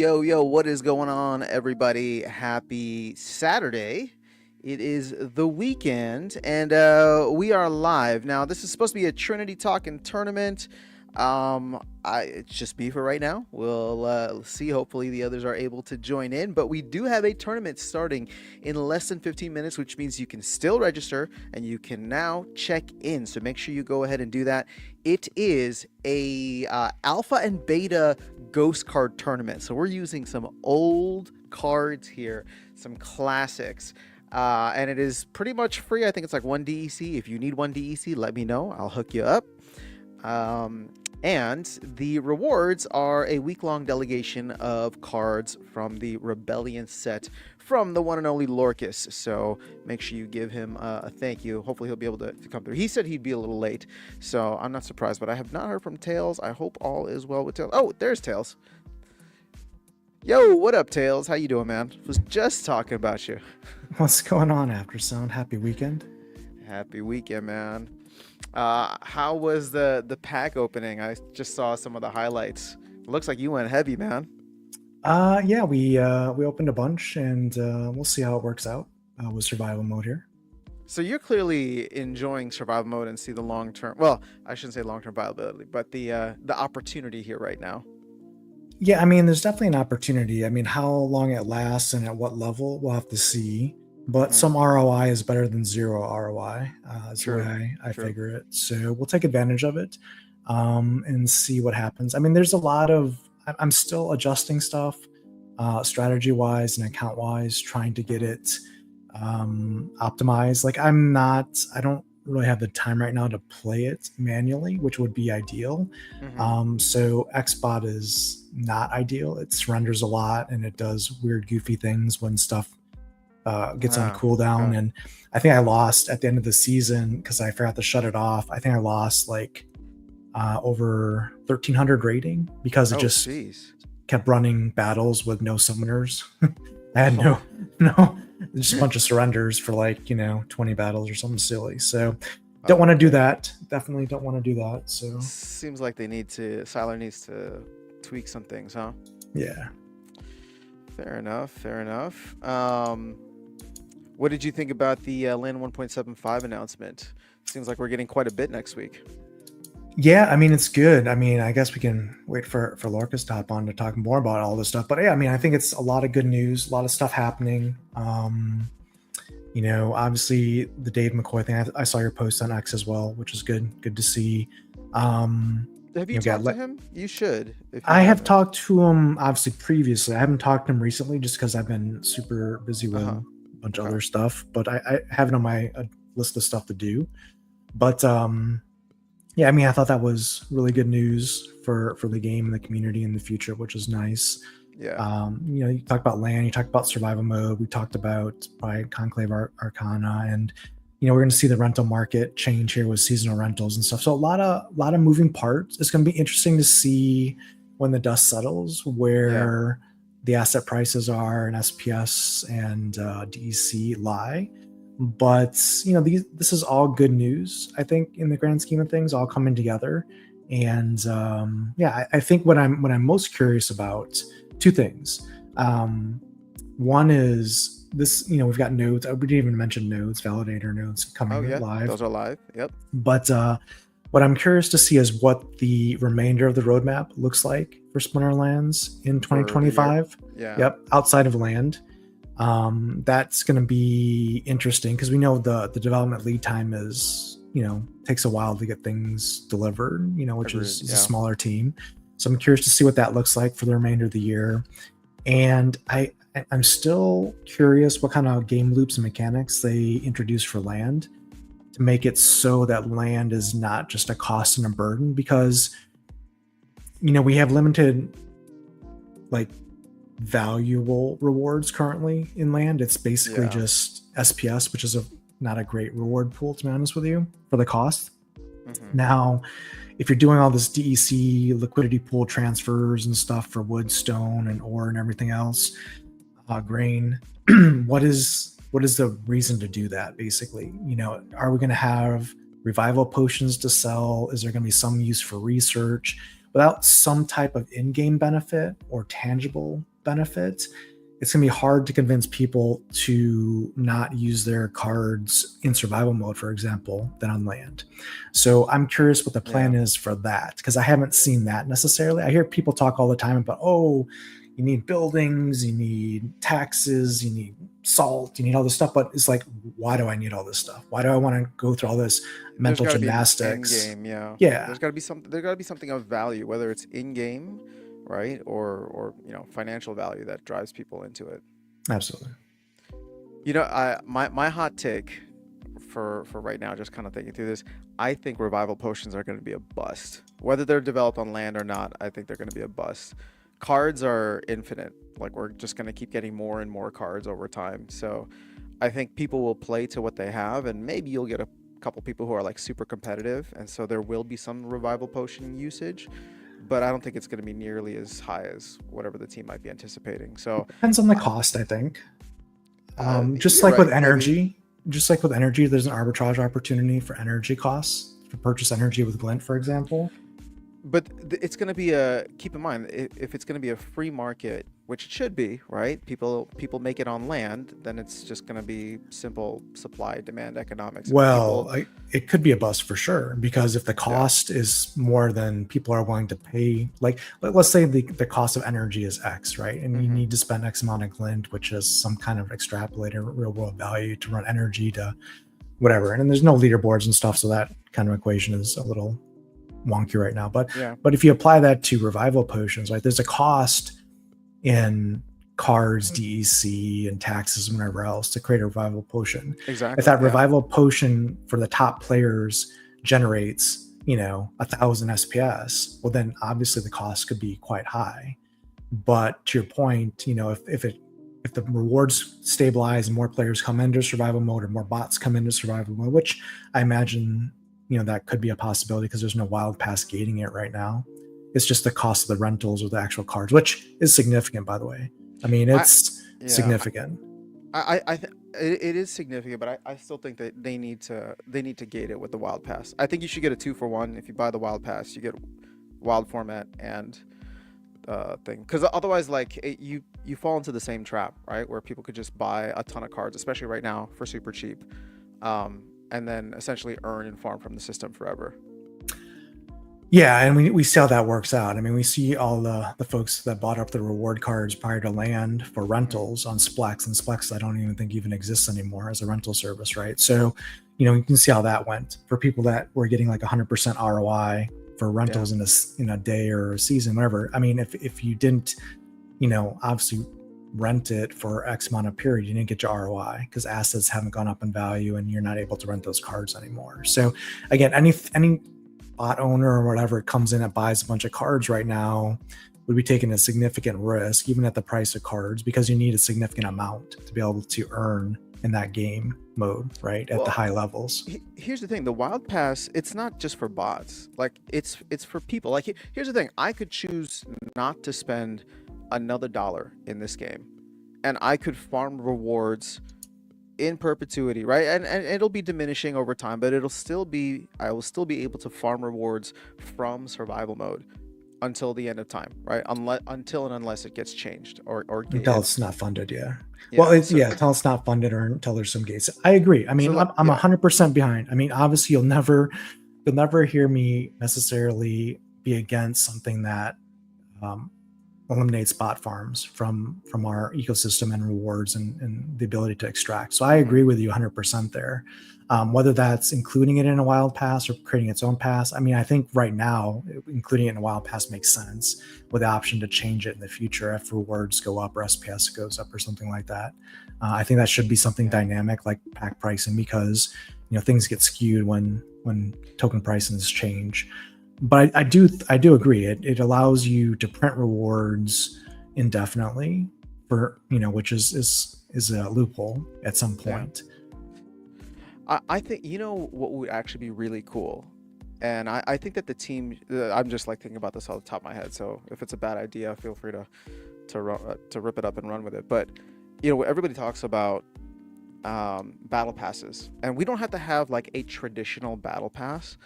Yo, what is going on, everybody? Happy Saturday. It is the weekend, and we are live. Now, this is supposed to be a Trinity Talking tournament. It's just me for right now. We'll see. Hopefully, the others are able to join in. But we do have a tournament starting in less than 15 minutes, which means you can still register and you can now check in. So make sure you go ahead and do that. It is a alpha and beta ghost card tournament. So we're using some old cards here, some classics. And it is pretty much free. I think it's like 1 DEC. If you need 1 DEC, let me know. I'll hook you up. And the rewards are a week-long delegation of cards from the Rebellion set from the one and only Lorcus. So make sure you give him a thank you. Hopefully he'll be able to come through. He said he'd be a little late, so I'm not surprised, but I have not heard from Tails. I hope all is well with Tails. Oh, there's Tails. Yo, what up, Tails? How you doing, man? Was just talking about you. What's going on, Aftersound? Happy weekend. Happy weekend, man. How was the pack opening? I just saw some of the highlights. Looks like you went heavy, man. Yeah, we opened a bunch, and we'll see how it works out with survival mode here. So you're clearly enjoying survival mode and see the long term. Well, I shouldn't say long term viability, but the opportunity here right now. Yeah, I mean, there's definitely an opportunity. I mean, how long it lasts and at what level, we'll have to see. But some ROI is better than zero ROI. That's the way I figure it. So we'll take advantage of it and see what happens. I mean, there's a lot of, I'm still adjusting stuff strategy-wise and account-wise, trying to get it optimized. Like I don't really have the time right now to play it manually, which would be ideal. So XBot is not ideal. It surrenders a lot and it does weird, goofy things when stuff gets on cooldown. And I think I lost at the end of the season because I forgot to shut it off. I think I lost like over 1300 rating because it kept running battles with no summoners. I had no just a bunch of surrenders for like 20 battles or something silly. So don't want to do that. Definitely don't want to do that. So seems like Siler needs to tweak some things, huh? Yeah. Fair enough. What did you think about the LAN 1.75 announcement? Seems like we're getting quite a bit next week. Yeah, I mean, it's good. I mean, I guess we can wait for Lorcus to hop on to talk more about all this stuff. But yeah, I mean, I think it's a lot of good news, a lot of stuff happening. Obviously the Dave McCoy thing, I saw your post on X as well, which is good. Good to see. Have you talked to him? You should. I have talked to him, obviously, previously. I haven't talked to him recently just because I've been super busy with a bunch of other stuff. But I have it on my list of stuff to do. But yeah, I mean, I thought that was really good news for the game and the community in the future, which is nice. Yeah. You talked about LAN, you talked about survival mode, we talked about Conclave Arcana, and we're going to see the rental market change here with seasonal rentals and stuff. So a lot of moving parts. It's going to be interesting to see when the dust settles where the asset prices are and SPS and DEC lie. But this is all good news, I think, in the grand scheme of things, all coming together. And I think what I'm most curious about, two things. One is this, we've got nodes. We didn't even mention nodes, validator nodes coming live. Those are live. Yep. But what I'm curious to see is what the remainder of the roadmap looks like for Splinterlands in 2025. Yep. Outside of land. That's going to be interesting because we know the development lead time is, takes a while to get things delivered, which is a smaller team. So I'm curious to see what that looks like for the remainder of the year. And I'm still curious what kind of game loops and mechanics they introduce for land to make it so that land is not just a cost and a burden, because, we have limited valuable rewards currently in land. It's basically just SPS, which is not a great reward pool, to be honest with you, for the cost. Now, if you're doing all this DEC liquidity pool transfers and stuff for wood, stone, and ore and everything else, grain, what is the reason to do that? Basically, are we going to have revival potions to sell? Is there going to be some use for research? Without some type of in-game benefit or tangible benefit, it's going to be hard to convince people to not use their cards in survival mode, for example, than on land. So I'm curious what the plan Yeah. is for that, because I haven't seen that necessarily. I hear people talk all the time about, oh, you need buildings, you need taxes, you need salt, you need all this stuff. But it's like, why do I need all this stuff? Why do I want to go through all this There's mental got to be an end gymnastics? game, yeah. Yeah, There's got to be something. There's got to be something of value, whether it's in game, right, or financial value that drives people into it. absolutely. My hot take for right now, just kind of thinking through this, I think revival potions are going to be a bust. Whether they're developed on land or not, I think they're going to be a bust. Cards are infinite. Like we're just going to keep getting more and more cards over time. So I think people will play to what they have, and maybe you'll get a couple people who are like super competitive, and so there will be some revival potion usage. But I don't think it's going to be nearly as high as whatever the team might be anticipating. So Depends on the cost, I think. Just you're like with right, maybe. energy, just like with energy, there's an arbitrage opportunity for energy costs to purchase energy with Glint, for example. But it's going to be keep in mind, if it's going to be a free market, which it should be, right? People make it on land, then it's just going to be simple supply demand economics. If Well, people, it could be a bust for sure, because if the yeah, cost is more than people are willing to pay, like let's say the cost of energy is X, right? And you hmm, need to spend X amount of Glint, which is some kind of extrapolated real world value to run energy to whatever. And then there's no leaderboards and stuff, so that kind of equation is a little wonky right now. But yeah, if you apply that to revival potions, right, there's a cost in cards, DEC, and taxes and whatever else to create a revival potion. If exactly, that yeah. revival potion for the top players generates, 1,000 SPS, well, then obviously the cost could be quite high. But to your point, if the rewards stabilize and more players come into survival mode or more bots come into survival mode, which I imagine, that could be a possibility because there's no wild pass gating it right now. It's just the cost of the rentals or the actual cards, which is significant, by the way. I mean, I it's yeah, significant. it is significant, but I still think that they need to gate it with the wild pass. I think you should get a 2-for-1 if you buy the wild pass. You get wild format and thing, because otherwise, like you fall into the same trap, right? Where people could just buy a ton of cards, especially right now for super cheap, and then essentially earn and farm from the system forever. Yeah, and we see how that works out. I mean, we see all the folks that bought up the reward cards prior to land for Hmm. rentals on Splex, and Splex I don't even think even exists anymore as a rental service, right? So, you can see how that went for people that were getting like 100% ROI for Yeah. rentals in a day or a season, whatever. I mean, if you didn't, obviously rent it for X amount of period, you didn't get your ROI because assets haven't gone up in value and you're not able to rent those cards anymore. So again, any bot owner or whatever comes in and buys a bunch of cards right now would be taking a significant risk, even at the price of cards, because you need a significant amount to be able to earn in that game mode, right? At the Well, high levels. here's the thing: the wild pass, it's not just for bots. Like it's for people. Like here's the thing: I could choose not to spend another dollar in this game, and I could farm rewards in perpetuity, right? And it'll be diminishing over time, but I will still be able to farm rewards from survival mode until the end of time, right? Until and unless it gets changed or Until gated. it's not funded, yeah. Well, Yeah. So until it's not funded or until there's some gates. I agree. I so mean, like I'm yeah. 100% behind. I mean, obviously, you'll never hear me necessarily be against something that um, eliminates bot farms from our ecosystem and rewards and the ability to extract. So I Hmm. agree with you 100% there. Whether that's including it in a wild pass or creating its own pass, I mean, I think right now including it in a wild pass makes sense with the option to change it in the future if rewards go up or SPS goes up or something like that. I think that should be something Yeah. dynamic like pack pricing because things get skewed when token pricings change. But I do agree. It allows you to print rewards indefinitely for which is a loophole at some Yeah. point. I think what would actually be really cool, and I think that the team. I'm just like thinking about this off the top of my head. So if it's a bad idea, feel free to rip it up and run with it. But everybody talks about battle passes, and we don't have to have like a traditional battle pass,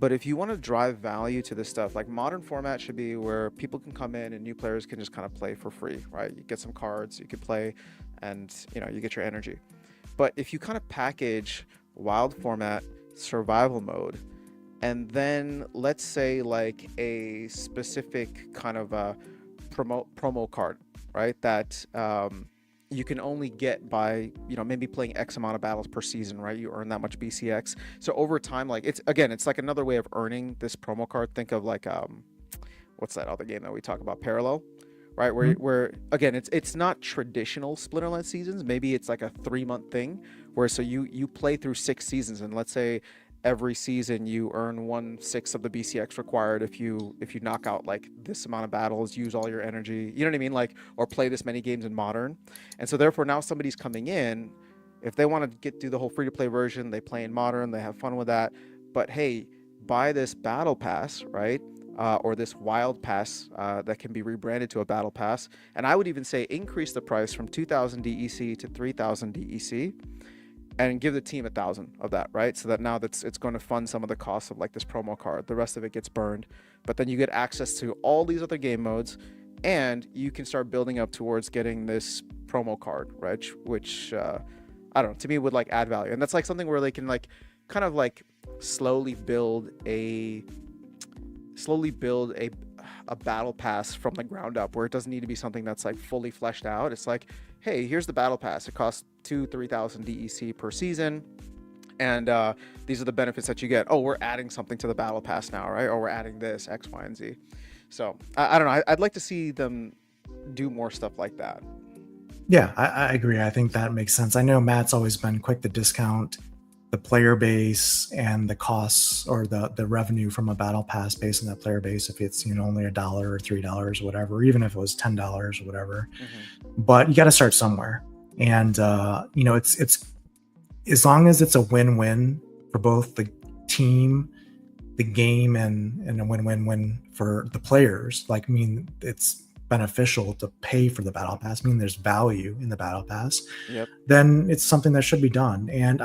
But if you want to drive value to this stuff, like modern format should be where people can come in and new players can just kind of play for free, right? You get some cards, you could play, and you get your energy. But if you kind of package wild format, survival mode, and then let's say like a specific kind of a promo card, right? That you can only get by maybe playing X amount of battles per season, right? You earn that much BCX. So over time, like it's like another way of earning this promo card. Think of like what's that other game that we talk about? Parallel, right? Where Mhm. where again it's not traditional Splinterland seasons. Maybe it's like a 3 month thing where so you play through 6 seasons, and let's say every season you earn 1/6 of the BCX required if you knock out like this amount of battles, use all your energy, you know what I mean, like, or play this many games in modern. And so therefore now somebody's coming in, if they want to get through the whole free to play version, they play in modern, they have fun with that. But hey, buy this battle pass, right? Or this wild pass that can be rebranded to a battle pass. And I would even say increase the price from 2,000 DEC to 3,000 DEC, and give the team 1,000 of that, right? So that now it's going to fund some of the costs of like this promo card. The rest of it gets burned, but then you get access to all these other game modes, and you can start building up towards getting this promo card, right? Which I don't know, to me would like add value, and that's like something where they can like kind of like slowly build a a battle pass from the ground up, where it doesn't need to be something that's like fully fleshed out. It's like, hey, here's the battle pass. It costs 2,000-3,000 DEC per season, and these are the benefits that you get. Oh, we're adding something to the battle pass now, right? Or we're adding this X, Y, and Z. So I don't know. I'd like to see them do more stuff like that. Yeah, I agree. I think that makes sense. I know Matt's always been quick to discount the player base and the costs or the revenue from a battle pass based on that player base, if it's only $1 or $3 or whatever, or even if it was $10 or whatever. But you got to start somewhere, and it's as long as it's a win-win for both the team, the game, and a win-win-win for the players. Like, I mean, it's beneficial to pay for the battle pass. I mean, there's value in the battle pass. Yep. Then it's something that should be done. And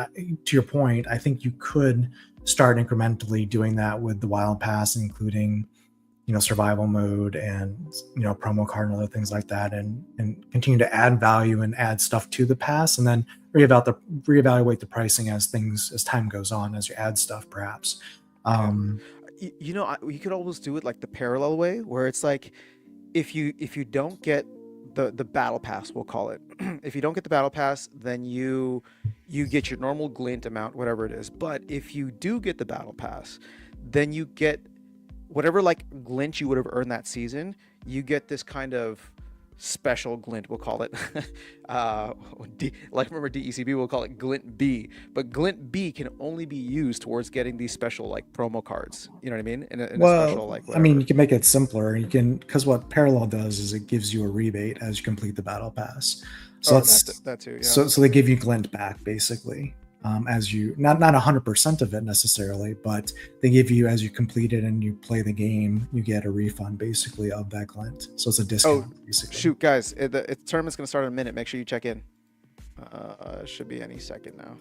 to your point, I think you could start incrementally doing that with the wild pass, including survival mode and promo card and other things like that, and continue to add value and add stuff to the pass, and then reevaluate the pricing as time goes on, as you add stuff perhaps. Yeah. um You could always do it like the parallel way, where it's like if you don't get the battle pass, we'll call it. If you don't get the battle pass, then you get your normal glint amount, whatever it is. But if you do get the battle pass, then you get whatever like glint you would have earned that season. You get this kind of special glint, we'll call it. Like remember DECB, we'll call it glint B. But glint B can only be used towards getting these special like promo cards. You know what I mean? In a special well, like I mean, whatever. you can make it simpler. You can, because what parallel does is it gives you a rebate as you complete the battle pass. So Oh, let's that too. Yeah. so they give you glint back basically, as you not 100% of it necessarily, but they give you, as you complete it and you play the game, you get a refund basically of that glint. So it's a Oh, discount basically. shoot, guys! The tournament's gonna start in a minute. Make sure you check in. Should be any second now.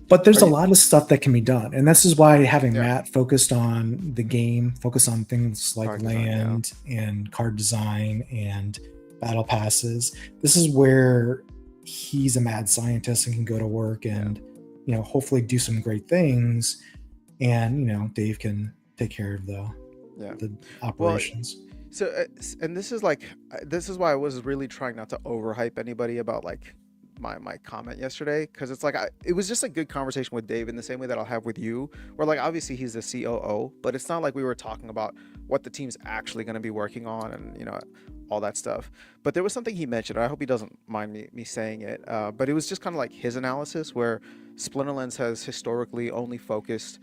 But there's Are a you? lot of stuff that can be done, and this is why having Yeah. Matt focused on the game, focus on things like Card design. Yeah. land and card design and battle passes. This is where he's a mad scientist and can go to work Yeah. and hopefully do some great things, and Dave can take care of the Yeah. the Well, operations. so and this is like this is why I was really trying not to overhype anybody about like my comment yesterday, because it's like it was just a good conversation with Dave in the same way that I'll have with you, where like obviously he's the COO, but it's not like we were talking about what the team's actually going to be working on and all that stuff. But there was something he mentioned, and I hope he doesn't mind me saying it, but it was just kind of like his analysis, where Splinterlands has historically only focused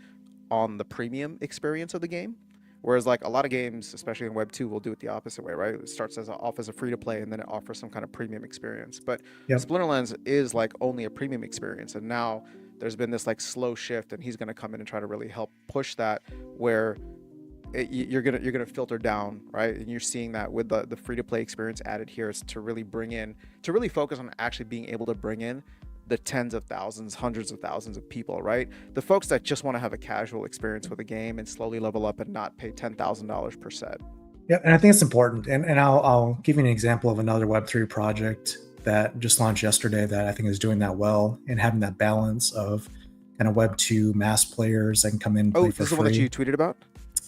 on the premium experience of the game. Whereas like a lot of games, especially in Web 2, will do it the opposite way, right? It starts off as a free to play, and then it offers some kind of premium experience. But Yep. Splinterlands is like only a premium experience, and now there's been this like slow shift, and he's going to come in and try to really help push that, where you're gonna filter down, right? And you're seeing that with the free to play experience added here, is to really focus on actually being able to bring in the tens of thousands, hundreds of thousands of people, right? The folks that just want to have a casual experience with a game and slowly level up and not pay $10,000 per set. Yeah, and I think it's important. And I'll give you an example of another Web3 project that just launched yesterday that I think is doing that well and having that balance of kind of Web2 mass players that can come in and Oh, play this for is the one that free. you tweeted about?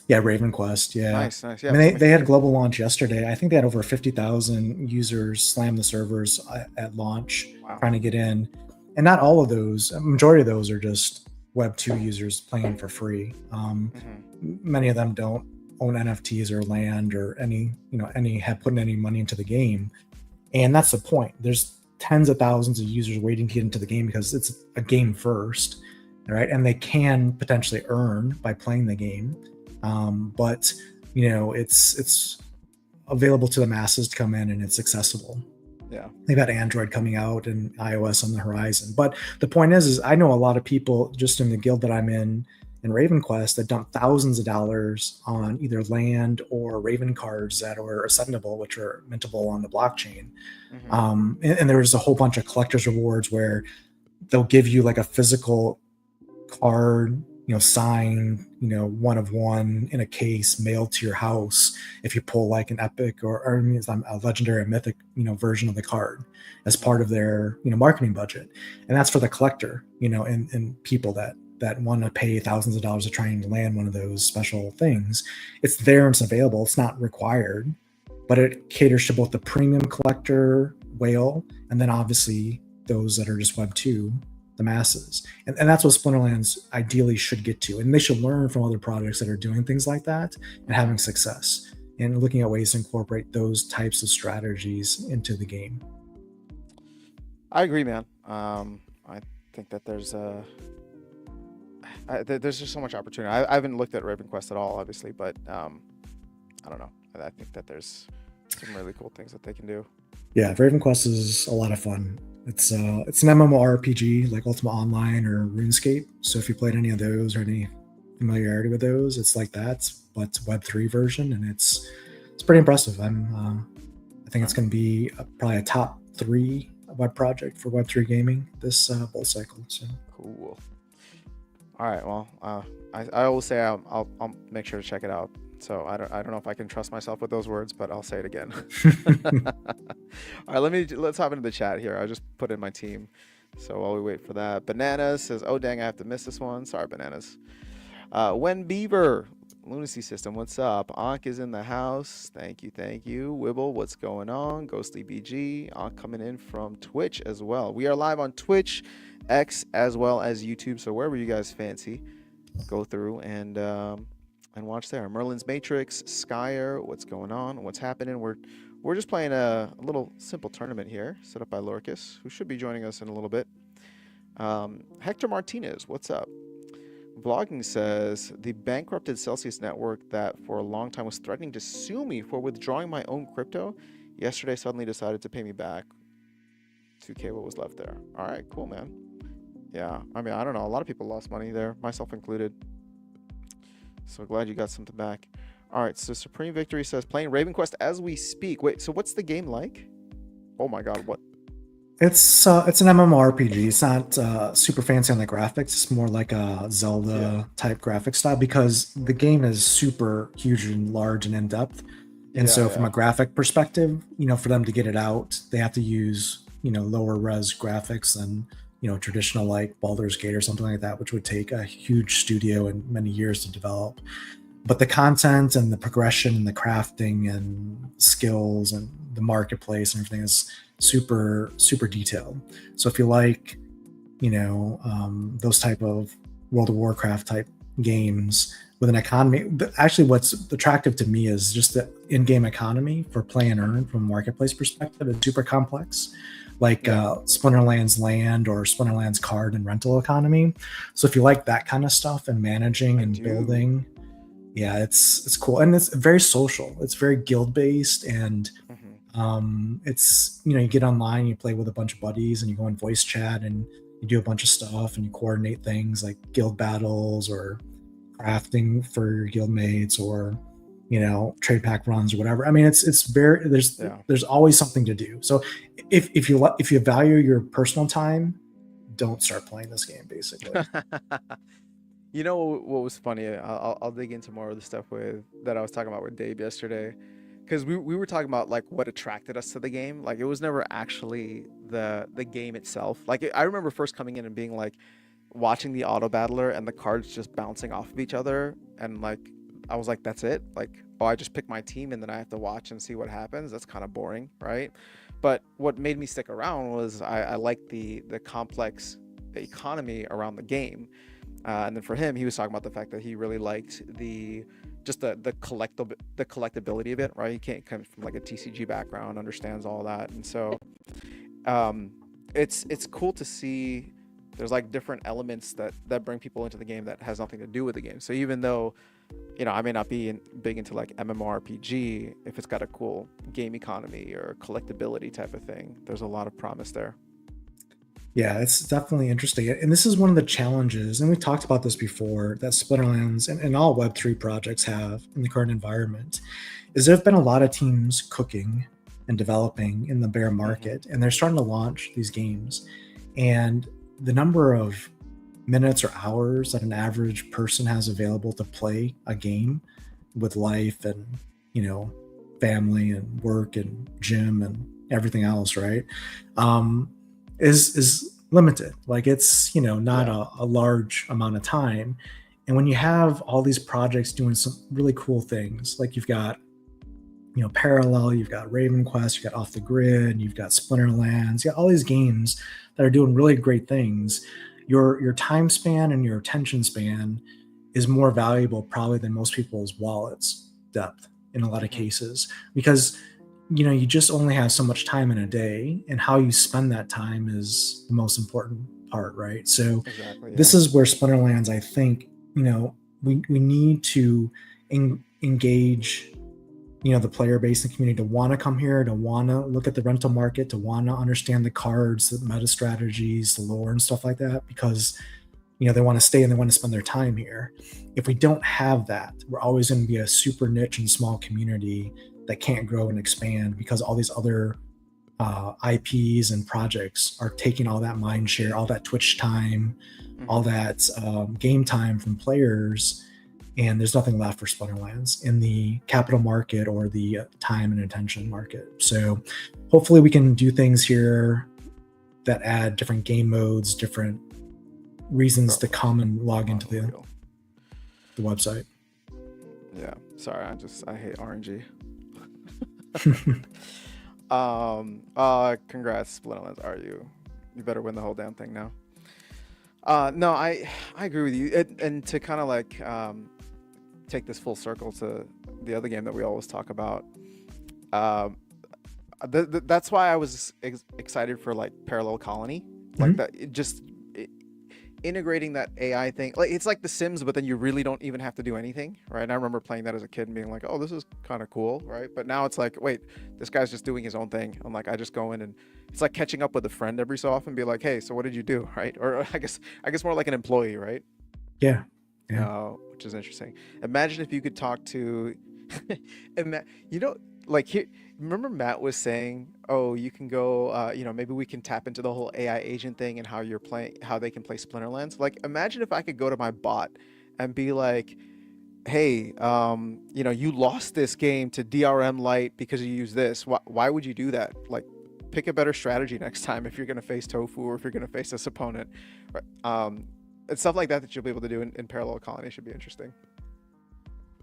Yeah, Raven Quest. Yeah. Nice, nice. I Yeah, mean, tell me. they had global launch yesterday. I think they had over 50,000 users slam the servers at launch Wow. trying to get in. And not all of those, a majority of those are just Web2 users playing for free. Many of them don't own NFTs or land or any have put any money into the game. And that's the point. There's tens of thousands of users waiting to get into the game because it's a game first, right? And they can potentially earn by playing the game. But it's available to the masses to come in and it's accessible. Yeah. They've got Android coming out and iOS on the horizon. But the point is I know a lot of people just in the guild that I'm in Raven Quest that dump thousands of dollars on either land or Raven cards that are ascendable, which are mintable on the blockchain. And there's a whole bunch of collector's rewards where they'll give you like a physical card, signed, one of one in a case mailed to your house if you pull like an epic or a legendary or mythic, version of the card as part of their, marketing budget. And that's for the collector, and people that want to pay thousands of dollars to try and land one of those special things. It's there and it's available. It's not required, but it caters to both the premium collector whale and then obviously those that are just Web 2, the masses. And that's what Splinterlands ideally should get to. And they should learn from other projects that are doing things like that and having success and looking at ways to incorporate those types of strategies into the game. I agree, man. I think that there's just so much opportunity. I haven't looked at Raven Quest at all, obviously, but I don't know. I think that there's some really cool things that they can do. Yeah, Raven Quest is a lot of fun. It's an MMORPG like Ultima Online or RuneScape. So if you played any of those or any familiarity with those, it's like that, but it's Web3 version, and it's pretty impressive. I think it's going to be probably a top 3 web project for Web3 gaming this bull cycle. So cool. All right. Well, I always say I'll make sure to check it out. So I don't know if I can trust myself with those words, but I'll say it again. All right, let's hop into the chat here. I just put in my team, so while we wait for that, Bananas says, "Oh dang, I have to miss this one. Sorry, Bananas." When Beaver, Lunacy System, what's up? Ankh is in the house. Thank you. Wibble, what's going on? Ghostly BG, Ankh coming in from Twitch as well. We are live on Twitch, X, as well as YouTube. So wherever you guys fancy, go through and watch there. Merlin's Matrix, Skyer, what's going on? What's happening? We're just playing a little simple tournament here, set up by Lorcas, who should be joining us in a little bit. Hector Martinez, what's up? Vlogging says, the bankrupted Celsius network that for a long time was threatening to sue me for withdrawing my own crypto, yesterday suddenly decided to pay me back 2K what was left there. All right, cool, man. Yeah, I mean, I don't know. A lot of people lost money there, myself included. So glad you got something back. All right, so Supreme Victory says, playing Raven Quest as we speak. Wait, so what's the game like? Oh my God, what? It's an MMORPG. It's not super fancy on the graphics. It's more like a Zelda type graphic style because the game is super huge and large and in depth. And so from a graphic perspective, for them to get it out, they have to use, lower res graphics than, traditional like Baldur's Gate or something like that, which would take a huge studio and many years to develop. But the content and the progression and the crafting and skills and the marketplace and everything is super, super detailed. So if you like, those type of World of Warcraft type games with an economy, actually what's attractive to me is just the in-game economy for play and earn from a marketplace perspective is super complex, like Splinterlands land or Splinterlands card and rental economy. So if you like that kind of stuff and managing and building, yeah, it's cool. And it's very social. It's very guild based and it's, you get online, you play with a bunch of buddies and you go in voice chat and you do a bunch of stuff and you coordinate things like guild battles or crafting for your guild mates or, trade pack runs or whatever. I mean, it's very, there's always something to do. So if you value your personal time don't start playing this game, basically. You know what was funny? I'll dig into more of the stuff with that I was talking about with Dave yesterday, because we were talking about like what attracted us to the game. Like it was never actually the game itself. Like I remember first coming in and being like watching the auto battler and the cards just bouncing off of each other, and like I was like, that's it. Like oh, I just pick my team and then I have to watch and see what happens. That's kind of boring, right? But what made me stick around was I liked the complex economy around the game. And then for him, he was talking about the fact that he really liked the collectability of it, right? He can't come from like a TCG background, understands all that, and so um, it's cool to see there's like different elements that bring people into the game that has nothing to do with the game. So even though I may not be big into like MMORPG, if it's got a cool game economy or collectability type of thing, there's a lot of promise there. Yeah, it's definitely interesting. And this is one of the challenges, and we talked about this before, that Splinterlands and all Web3 projects have in the current environment, is there have been a lot of teams cooking and developing in the bear Hmm. market, and they're starting to launch these games. And the number of minutes or hours that an average person has available to play a game with life and, you know, family and work and gym and everything else, right? Um, is limited. Like it's, not Yeah. a large amount of time. And when you have all these projects doing some really cool things, like you've got, Parallel, you've got Raven Quest, you've got Off the Grid, you've got Splinterlands, you got all these games that are doing really great things. Your time span and your attention span is more valuable probably than most people's wallets depth in a lot of Hmm. cases, because you just only have so much time in a day, and how you spend that time is the most important part, right? So Exactly. this Yeah. is where Splinterlands, I think, we need to engage the player base and community to want to come here, to want to look at the rental market, to want to understand the cards, the meta strategies, the lore and stuff like that, because they want to stay and they want to spend their time here. If we don't have that, we're always going to be a super niche and small community that can't grow and expand, because all these other IPs and projects are taking all that mind share, all that Twitch time, all Hmm. that game time from players, and there's nothing left for Splinterlands in the capital market or the time and attention market. So hopefully we can do things here that add different game modes, different reasons Bro, to come and log into unreal. the website. Yeah. Sorry, I hate RNG. Congrats, Splinterlands. Are you? You better win the whole damn thing now. No, I agree with you. And to kind of like take this full circle to the other game that we always talk about. Um, that's why I was excited for like Parallel Colony, like Mhm. that. Integrating that AI thing, like it's like The Sims, but then you really don't even have to do anything, right? And I remember playing that as a kid and being like, "Oh, this is kind of cool," right? But now it's like, wait, this guy's just doing his own thing. I'm like, I just go in and it's like catching up with a friend every so often, be like, "Hey, so what did you do?" Right? Or I guess more like an employee, right? Yeah. Yeah. Which is interesting. Imagine if you could talk to, you know, like here. Remember Matt was saying, "Oh, you can go. Maybe we can tap into the whole AI agent thing and how you're playing, how they can play Splinterlands." Like, imagine if I could go to my bot and be like, "Hey, you lost this game to DRM Lite because you use this. Why would you do that? Like, pick a better strategy next time if you're gonna face Tofu or if you're gonna face this opponent." Right? And stuff like that that you'll be able to do in Parallel Colony should be interesting.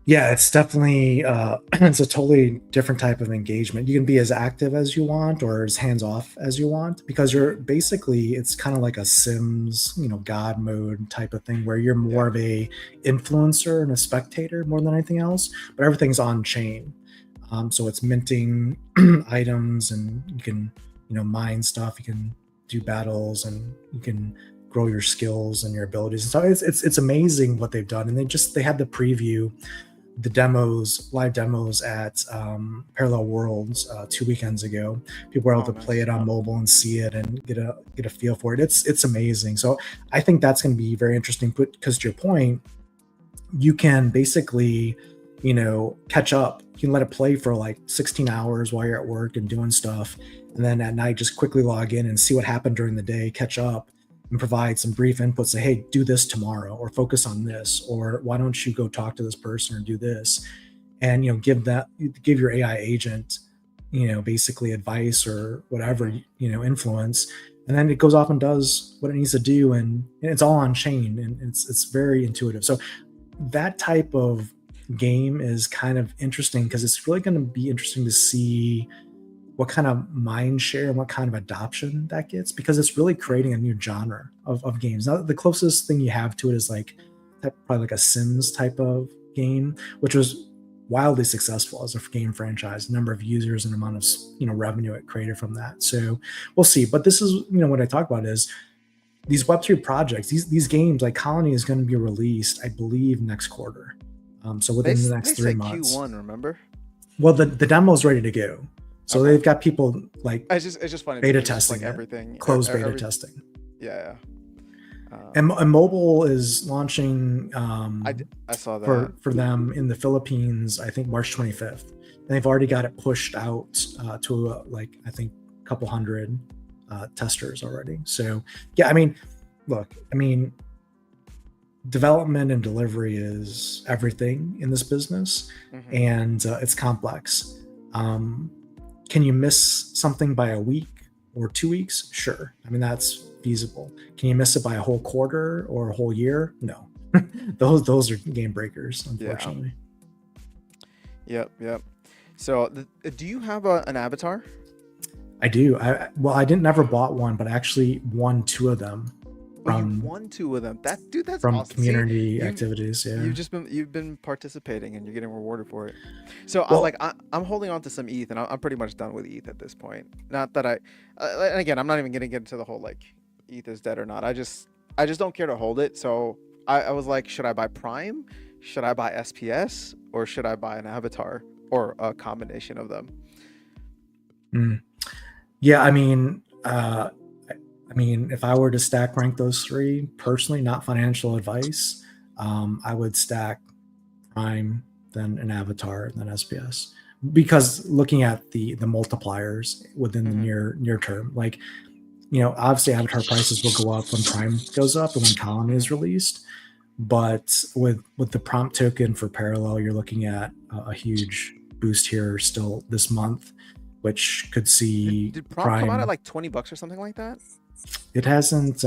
Yeah, it's definitely it's a totally different type of engagement. You can be as active as you want or as hands off as you want, because you're Hmm. basically, it's kind of like a Sims, God mode type of thing, where you're more Yeah. of a influencer and a spectator more than anything else, but everything's on chain. So it's minting items, and you can mine stuff, you can do battles, and you can grow your skills and your abilities. And so it's amazing what they've done. And they had the preview, the demos, live demos at Parallel Worlds 2 weekends ago. People were able Oh, to play nice. it on mobile and see it and get a feel for it. It's amazing. So I think that's going to be very interesting. Because to your point, you can basically catch up. You can let it play for like 16 hours while you're at work and doing stuff, and then at night just quickly log in and see what happened during the day, catch up, and provide some brief input, say, hey, do this tomorrow, or focus on this, or why don't you go talk to this person or do this, and give your AI agent, basically advice or whatever, influence, and then it goes off and does what it needs to do, and it's all on chain, and it's very intuitive. So that type of game is kind of interesting, because it's really going to be interesting to see what kind of mind share and what kind of adoption that gets, because it's really creating a new genre of games. Now, the closest thing you have to it is probably like a Sims type of game, which was wildly successful as a game franchise, number of users and amount of revenue it created from that. So we'll see. But this is what I talk about is these Web3 projects, these games. Like Colony is going to be released, I believe, next quarter. So within the next 3 months. Q1, remember? Well, the demo is ready to go. So Okay. they've got people like It's just funny. beta because it's testing, like everything, closed beta testing. Yeah. And mobile is launching. I saw that for them in the Philippines, I think March 25th, and they've already got it pushed out to I think a couple hundred testers already. So yeah, I mean, look, development and delivery is everything in this business, and it's complex. Can you miss something by a week or 2 weeks? Sure. That's feasible. Can you miss it by a whole quarter or a whole year? No. those are game breakers, unfortunately. Yep. So do you have an avatar? I do. I didn't never bought one, but I actually won 2 of them. You won 2 of them. That's from awesome. community activities. Yeah, you've been participating and you're getting rewarded for it. So I'm holding on to some ETH, and I'm pretty much done with ETH at this point. Not that and again, I'm not even gonna get into the whole ETH is dead or not. I just don't care to hold it. So I was like, should I buy Prime? Should I buy SPS? Or should I buy an avatar, or a combination of them? Yeah, if I were to stack rank those 3, personally, not financial advice, I would stack Prime, then an avatar, then SPS, because looking at the multipliers within the near term, obviously avatar prices will go up when Prime goes up and when Colony is released, but with the prompt token for Parallel, you're looking at a huge boost here still this month, which could see did Prime come out at $20 or something like that? It hasn't.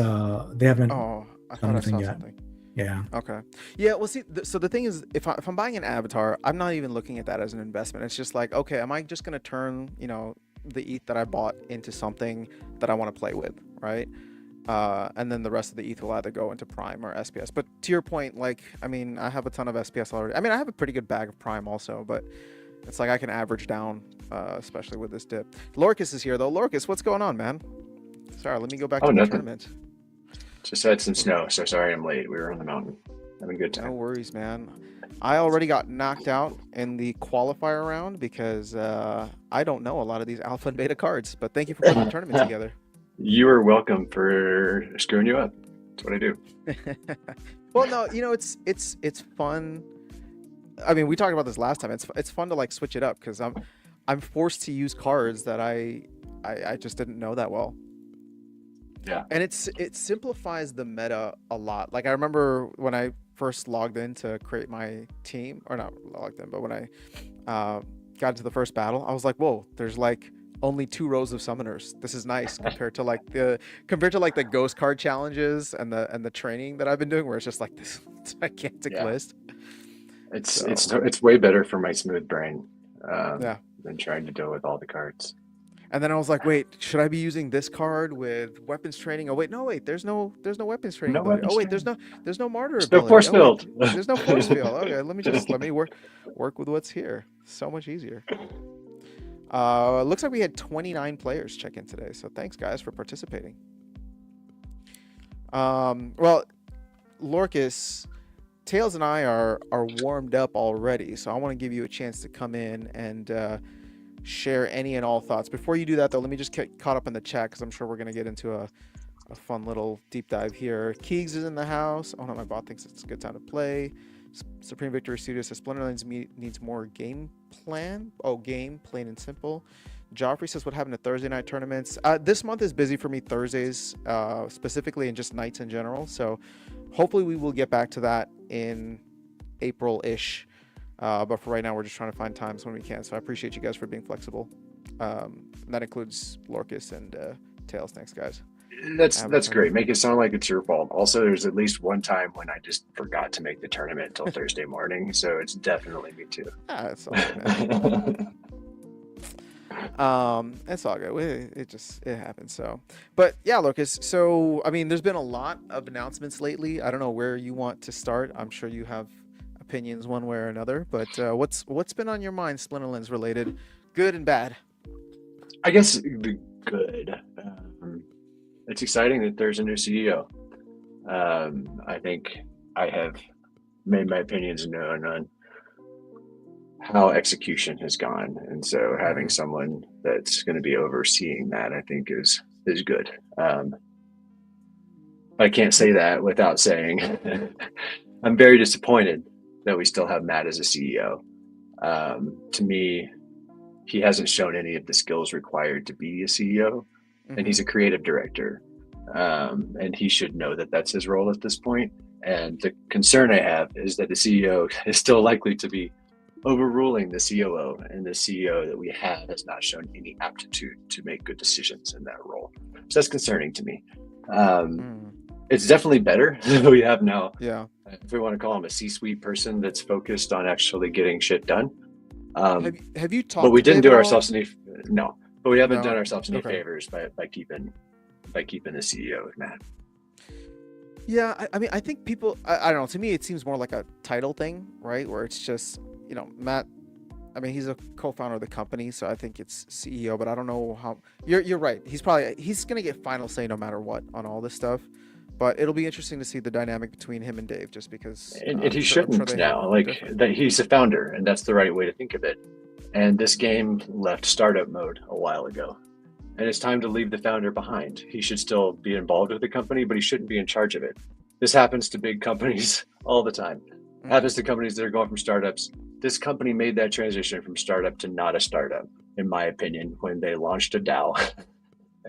They haven't done anything yet. Something. Yeah. Okay. Yeah. Well, see. So the thing is, if I'm buying an avatar, I'm not even looking at that as an investment. It's just okay, am I just gonna turn the ETH that I bought into something that I want to play with, right? And then the rest of the ETH will either go into Prime or SPS. But to your point, I have a ton of SPS already. I have a pretty good bag of Prime also, but it's I can average down, especially with this dip. Lorcas is here though. Lorcas, what's going on, man? Sorry, let me go back to the tournament. Just had some snow, so sorry I'm late. We were on the mountain. Having a good time. No worries, man. I already got knocked out in the qualifier round because I don't know a lot of these alpha and beta cards, but thank you for putting the tournament together. You are welcome for screwing you up. That's what I do. Well, no, it's fun. We talked about this last time. It's fun to switch it up because I'm forced to use cards that I just didn't know that well. Yeah. And it simplifies the meta a lot. I remember when I first logged in to create my team, or not logged in, but when I got into the first battle, I was like, whoa, there's only 2 rows of summoners. This is nice compared to the ghost card challenges and the training that I've been doing, where it's just this gigantic list. It's way better for my smooth brain than trying to deal with all the cards. And then I was like, wait, should I be using this card with weapons training? Oh wait, there's no weapons training. There's no martyr ability. No force field. There's no force field. Okay, let me work with what's here. So much easier. Looks like we had 29 players check in today, so thanks guys for participating. Well, Lorcas, Tails and I are warmed up already, so I want to give you a chance to come in and share any and all thoughts. Before you do that, though, let me just get caught up in the chat because I'm sure we're going to get into a fun little deep dive here. Keegs is in the house. Oh no, my bot thinks it's a good time to play. Supreme Victory Studio says Splinterlands needs more game plan. Oh, game, plain and simple. Joffrey says, what happened to Thursday night tournaments? This month is busy for me Thursdays, specifically, and just nights in general. So hopefully we will get back to that in April-ish. But for right now, we're just trying to find times when we can. So I appreciate you guys for being flexible. That includes Lorcus and Tails. Thanks, guys. That's great. Make it sound like it's your fault. Also, there's at least one time when I just forgot to make the tournament until Thursday morning. So it's definitely me too. It's all good, man. It's all good. It happens. So, but yeah, Lorcus. So, I mean, there's been a lot of announcements lately. I don't know where you want to start. I'm sure you have opinions one way or another, but what's been on your mind, Splinterlands related, good and bad? I guess the good. It's exciting that there's a new CEO. I think I have made my opinions known on how execution has gone, and so having someone that's going to be overseeing that, I think, is good. I can't say that without saying I'm very disappointed that we still have Matt as a CEO. To me, he hasn't shown any of the skills required to be a CEO, and he's a creative director, and he should know that that's his role at this point. And the concern I have is that the CEO is still likely to be overruling the COO, and the CEO that we have has not shown any aptitude to make good decisions in that role. So that's concerning to me. It's definitely better than we have now. Yeah. If we want to call him a C-suite person that's focused on actually getting shit done. Have you talked? But we didn't do ourselves any. No, but we haven't No? done ourselves any Okay. favors by keeping the CEO with Matt. Yeah, I mean, I think people, I don't know, to me, it seems more like a title thing, right? Where it's just, Matt, I mean, he's a co-founder of the company, so I think it's CEO, but I don't know how, you're right. He's going to get final say no matter what on all this stuff, but it'll be interesting to see the dynamic between him and Dave, just because. And he shouldn't now, that he's a founder, and that's the right way to think of it. And this game left startup mode a while ago. And it's time to leave the founder behind. He should still be involved with the company, but he shouldn't be in charge of it. This happens to big companies all the time. It happens to companies that are going from startups. This company made that transition from startup to not a startup, in my opinion, when they launched a DAO.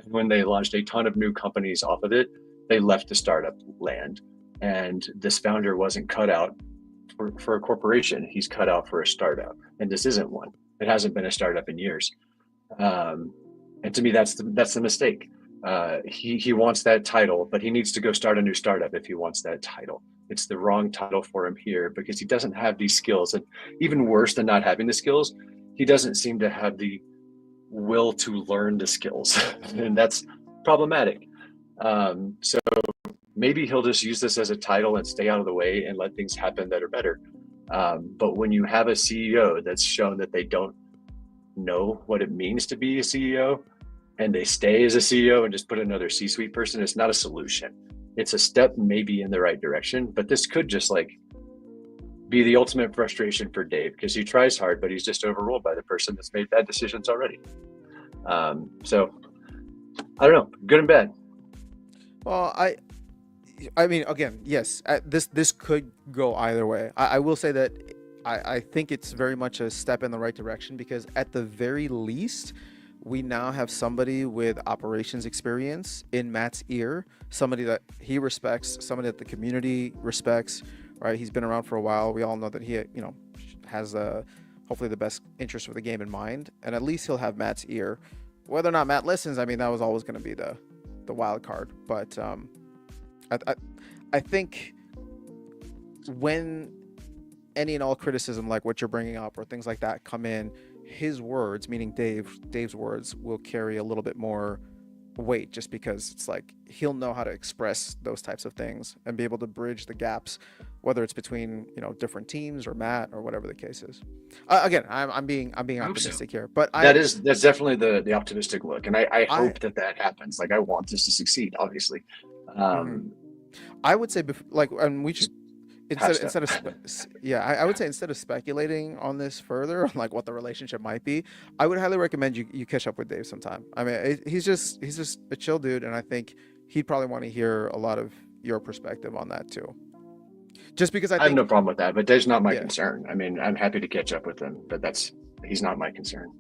When they launched a ton of new companies off of it, they left the startup land. And this founder wasn't cut out for a corporation. He's cut out for a startup. And this isn't one. It hasn't been a startup in years. And to me, that's the mistake. He wants that title, but he needs to go start a new startup if he wants that title. It's the wrong title for him here because he doesn't have these skills. And even worse than not having the skills, he doesn't seem to have the will to learn the skills. And that's problematic. So maybe he'll just use this as a title and stay out of the way and let things happen that are better. But when you have a CEO that's shown that they don't know what it means to be a CEO, and they stay as a CEO and just put another C-suite person, it's not a solution. It's a step maybe in the right direction, but this could just be the ultimate frustration for Dave because he tries hard, but he's just overruled by the person that's made bad decisions already. So I don't know, good and bad. Well, I mean, again, yes, this could go either way. I will say that I think it's very much a step in the right direction because at the very least, we now have somebody with operations experience in Matt's ear, somebody that he respects, somebody that the community respects, right? He's been around for a while. We all know that he, has hopefully the best interest for the game in mind, and at least he'll have Matt's ear. Whether or not Matt listens, I mean, that was always going to be the wild card. But I think when any and all criticism like what you're bringing up or things like that come in, his words, meaning Dave's words, will carry a little bit more weight just because it's he'll know how to express those types of things and be able to bridge the gaps, whether it's between different teams or Matt or whatever the case is. Again, I'm being optimistic here, but that's definitely the optimistic look, and I hope that happens. I want this to succeed, obviously. I would say and we should. I would say instead of speculating on this further, on what the relationship might be, I would highly recommend you catch up with Dave sometime. I mean, he's just a chill dude, and I think he'd probably want to hear a lot of your perspective on that too. Just because I have no problem with that, but Dave's not my concern. I mean, I'm happy to catch up with him, but he's not my concern.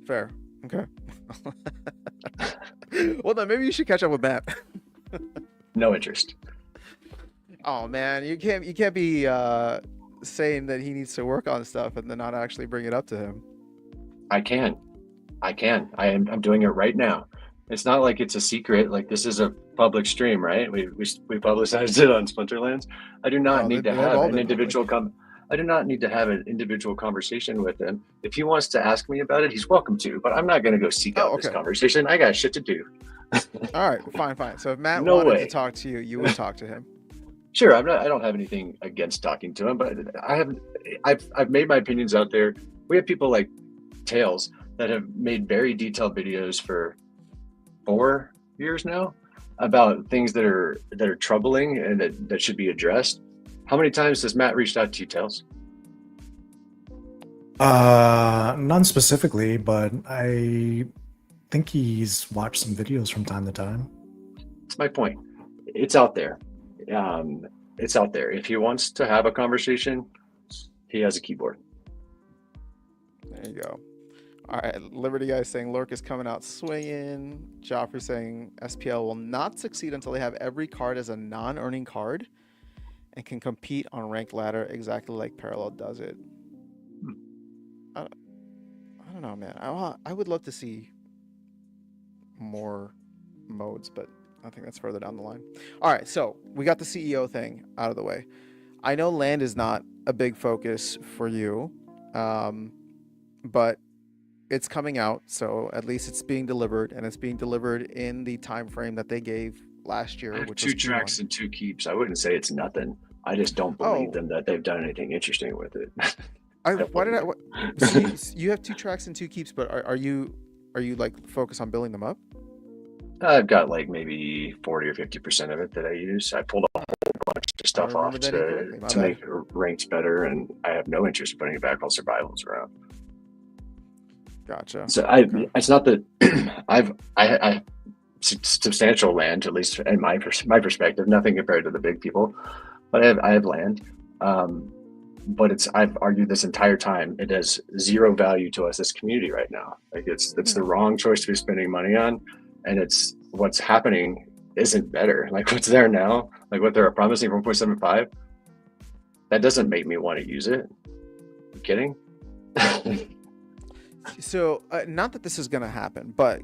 Fair. Okay. Well, then maybe you should catch up with Matt. No interest. Oh man, you can't be saying that he needs to work on stuff and then not actually bring it up to him. I can. I'm doing it right now. It's not like it's a secret. Like this is a public stream, right? We publicized it on Splinterlands. I do not No, need to they've have all an been public. individual come. I do not need to have an individual conversation with him. If he wants to ask me about it, he's welcome to. But I'm not going to go seek Oh, out this okay. conversation. I got shit to do. All right, fine, fine. So if Matt No wanted to way. talk to you, you would talk to him. Sure, I'm not. I don't have anything against talking to him, but I have. I've made my opinions out there. We have people like Tails that have made very detailed videos for 4 years now about things that are troubling and that should be addressed. How many times has Matt reached out to you, Tails? None specifically, but I think he's watched some videos from time to time. That's my point. It's out there. It's out there. If he wants to have a conversation, he has a keyboard. There you go. All right, Liberty Guy saying Lurk is coming out swinging. Joffrey saying SPL will not succeed until they have every card as a non-earning card and can compete on ranked ladder exactly like Parallel does it. I don't know, man. I would love to see more modes, but I think that's further down the line. All right, so we got the CEO thing out of the way. I know land is not a big focus for you, but it's coming out, so at least it's being delivered, and it's being delivered in the time frame that they gave last year, I have which 2 was tracks Q1. and 2 keeps. I wouldn't say it's nothing. I just don't believe Oh, them that they've done anything interesting with it. why did I? So you have 2 tracks and 2 keeps, but are you like focused on building them up? I've got like maybe 40 or 50% of it that I use. I pulled a bunch of I stuff off remember that incorrectly. My to bad. make ranked better, and I have no interest in putting it back while survival's around. Gotcha. So Okay. it's not that I substantial land, at least in my perspective, nothing compared to the big people, but I have land. But I've argued this entire time it has zero value to us as community right now. Like it's Yeah. the wrong choice to be spending money on, and it's what's happening isn't better. Like what's there now, like what they're promising for 1.75, that doesn't make me want to use it. You kidding? So, not that this is going to happen, but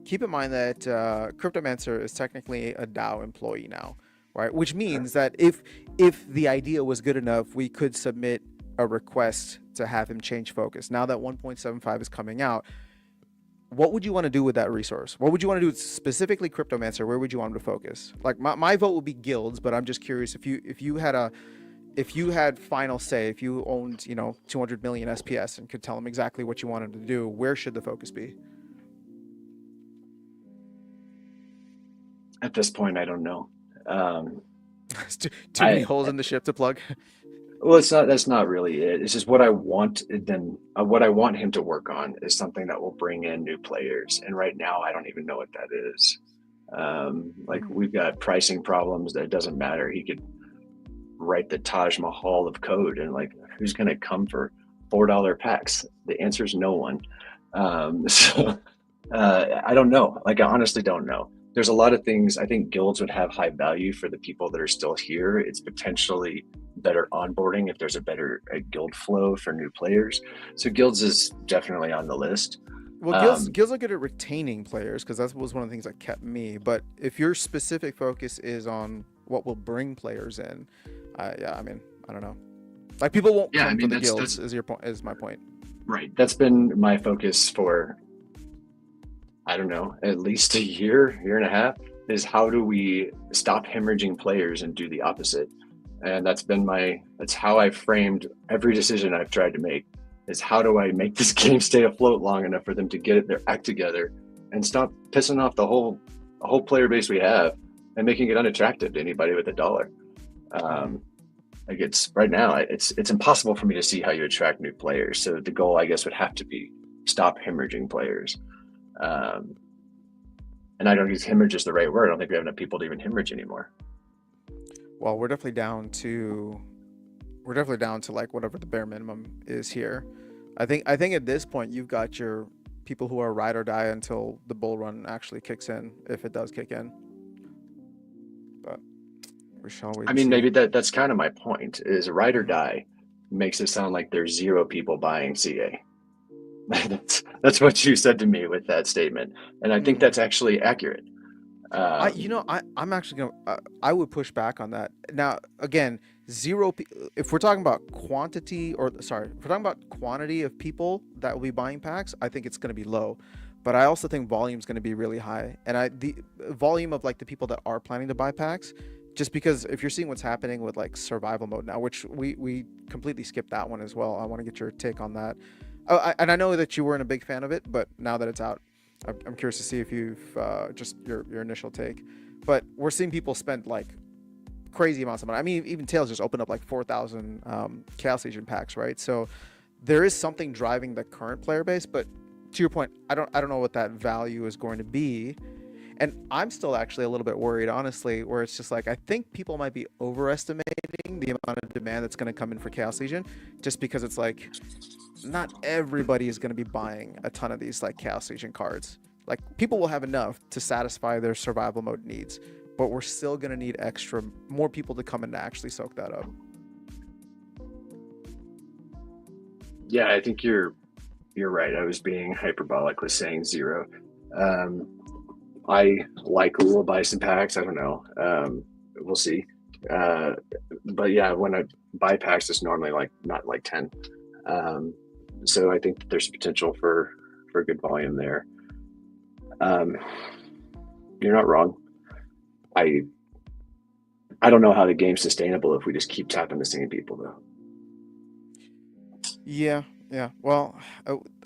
keep in mind that Cryptomancer is technically a DAO employee now, right? Which means that if the idea was good enough, we could submit a request to have him change focus. Now that 1.75 is coming out, what would you want to do with that resource? What would you want to do with specifically Cryptomancer? Where would you want him to focus? Like my vote would be guilds, but I'm just curious if you had final say, if you owned 200 million SPS and could tell him exactly what you wanted to do, where should the focus be? At this point, I don't know. Too many holes in the ship to plug. Well, it's not. That's not really it. It's just what I want. Then what I want him to work on is something that will bring in new players. And right now, I don't even know what that is. Like we've got pricing problems. That doesn't matter. He could write the Taj Mahal of code, and like, who's going to come for $4 packs? The answer is no one. I don't know. Like, I honestly don't know. There's a lot of things I think guilds would have high value for the people that are still here. It's potentially better onboarding if there's a better guild flow for new players. So guilds is definitely on the list. Well, guilds are good at retaining players because that was one of the things that kept me. But if your specific focus is on what will bring players in, yeah, I mean, I don't know. Like people won't come for the guilds. Is my point. Right. That's been my focus for, I don't know, at least a year and a half, is how do we stop hemorrhaging players and do the opposite? And that's how I framed every decision I've tried to make, is how do I make this game stay afloat long enough for them to get their act together and stop pissing off the whole player base we have and making it unattractive to anybody with $1. Like it's right now, it's impossible for me to see how you attract new players. So the goal, I guess, would have to be stop hemorrhaging players. And I don't use hemorrhage as the right word. I don't think we have enough people to even hemorrhage anymore. Well, we're definitely down to like whatever the bare minimum is here. I think at this point you've got your people who are ride or die until the bull run actually kicks in, if it does kick in. But we shall wait. I and mean, see. maybe that's kind of my point. Is ride or die makes it sound like there's 0 people buying CA. That's what you said to me with that statement, and I think that's actually accurate. I'm actually gonna. I would push back on that. Now, again, if we're talking about quantity, or sorry, if we're talking about quantity of people that will be buying packs, I think it's going to be low. But I also think volume is going to be really high, and the volume of like the people that are planning to buy packs, just because if you're seeing what's happening with like survival mode now, which we completely skipped that one as well. I want to get your take on that. And I know that you weren't a big fan of it, but now that it's out, I'm curious to see if you've just your initial take. But we're seeing people spend like crazy amounts of money. I mean, even Tails just opened up like 4,000 Chaos Legion packs, right? So there is something driving the current player base. But to your point, I don't know what that value is going to be. And I'm still actually a little bit worried, honestly, where it's just like, I think people might be overestimating the amount of demand that's going to come in for Chaos Legion, just because it's like, not everybody is going to be buying a ton of these like Chaos Legion cards. Like, people will have enough to satisfy their survival mode needs, but we're still going to need more people to come in to actually soak that up. Yeah, I think you're right. I was being hyperbolic with saying 0. I likely will buy some packs. I don't know. We'll see. But yeah, when I buy packs, it's normally like not like 10. So I think that there's potential for good volume there. You're not wrong. I don't know how the game's sustainable if we just keep tapping the same people though. Yeah. Well,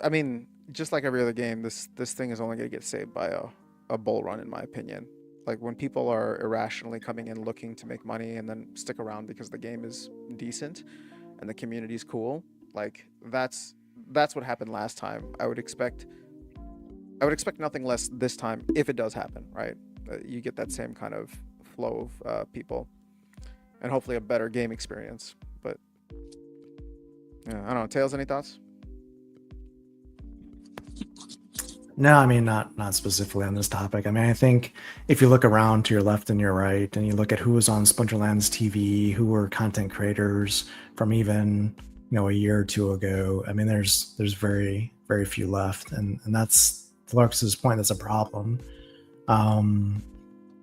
I mean, just like every other game, this thing is only going to get saved by a bull run, in my opinion. Like, when people are irrationally coming in looking to make money and then stick around because the game is decent and the community is cool, like that's what happened last time. I would expect nothing less this time if it does happen, right? You get that same kind of flow of people, and hopefully a better game experience. But yeah, I don't know. Tails, any thoughts? No, I mean, not specifically on this topic. I mean, I think if you look around to your left and your right, and you look at who was on Splinterlands TV, who were content creators from even a year or two ago, I mean, there's very, very few left, and that's, to Larkus's point, that's a problem.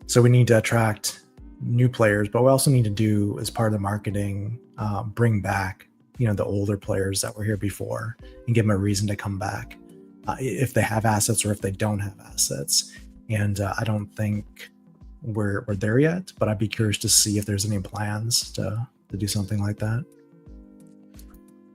So we need to attract new players, but we also need to do, as part of the marketing, bring back the older players that were here before and give them a reason to come back. If they have assets or if they don't have assets. And I don't think we're there yet, but I'd be curious to see if there's any plans to do something like that.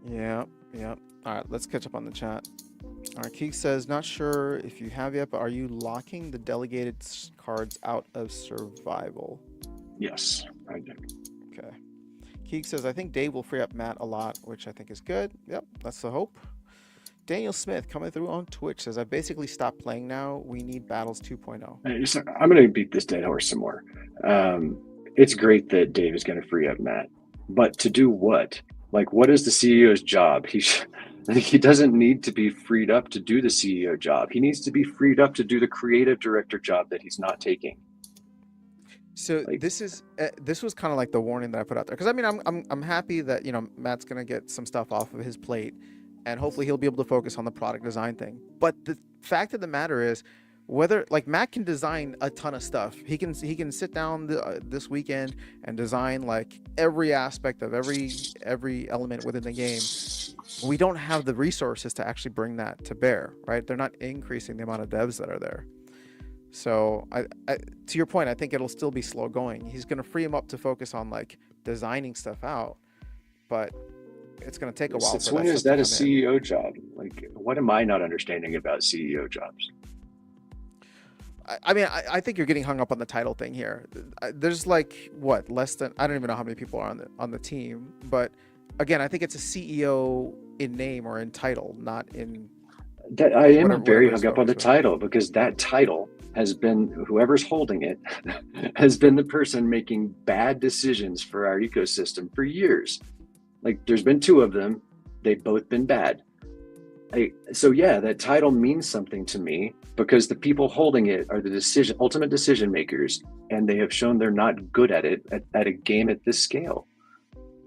Yeah. All right, let's catch up on the chat. All right, Keek says, not sure if you have yet, but are you locking the delegated cards out of survival? Yes, I do. Okay. Keek says, I think Dave will free up Matt a lot, which I think is good. Yep, that's the hope. Daniel Smith coming through on Twitch says, I basically stopped playing now. We need Battles 2.0. I'm going to beat this dead horse some more. It's great that Dave is going to free up Matt, but to do what? Like, what is the CEO's job? He doesn't need to be freed up to do the CEO job. He needs to be freed up to do the creative director job that he's not taking. So this was kind of like the warning that I put out there, because I mean, I'm happy that Matt's going to get some stuff off of his plate, and hopefully he'll be able to focus on the product design thing. But the fact of the matter is, whether like Matt can design a ton of stuff, he can sit down this weekend and design like every aspect of every element within the game. We don't have the resources to actually bring that to bear, right? They're not increasing the amount of devs that are there. So I to your point, I think it'll still be slow going. He's going to free him up to focus on like designing stuff out, but it's going to take a while. Since when is that a CEO job? Like, what am I not understanding about CEO jobs? I mean, I think you're getting hung up on the title thing here. There's like less than, I don't even know how many people are on the team, but again, I think it's a CEO in name or in title, not in. That I am very hung up on the title, because that title has been, whoever's holding it has been the person making bad decisions for our ecosystem for years. Like, there's been 2 of them. They've both been bad. So yeah, that title means something to me because the people holding it are the ultimate decision makers, and they have shown they're not good at it at a game at this scale.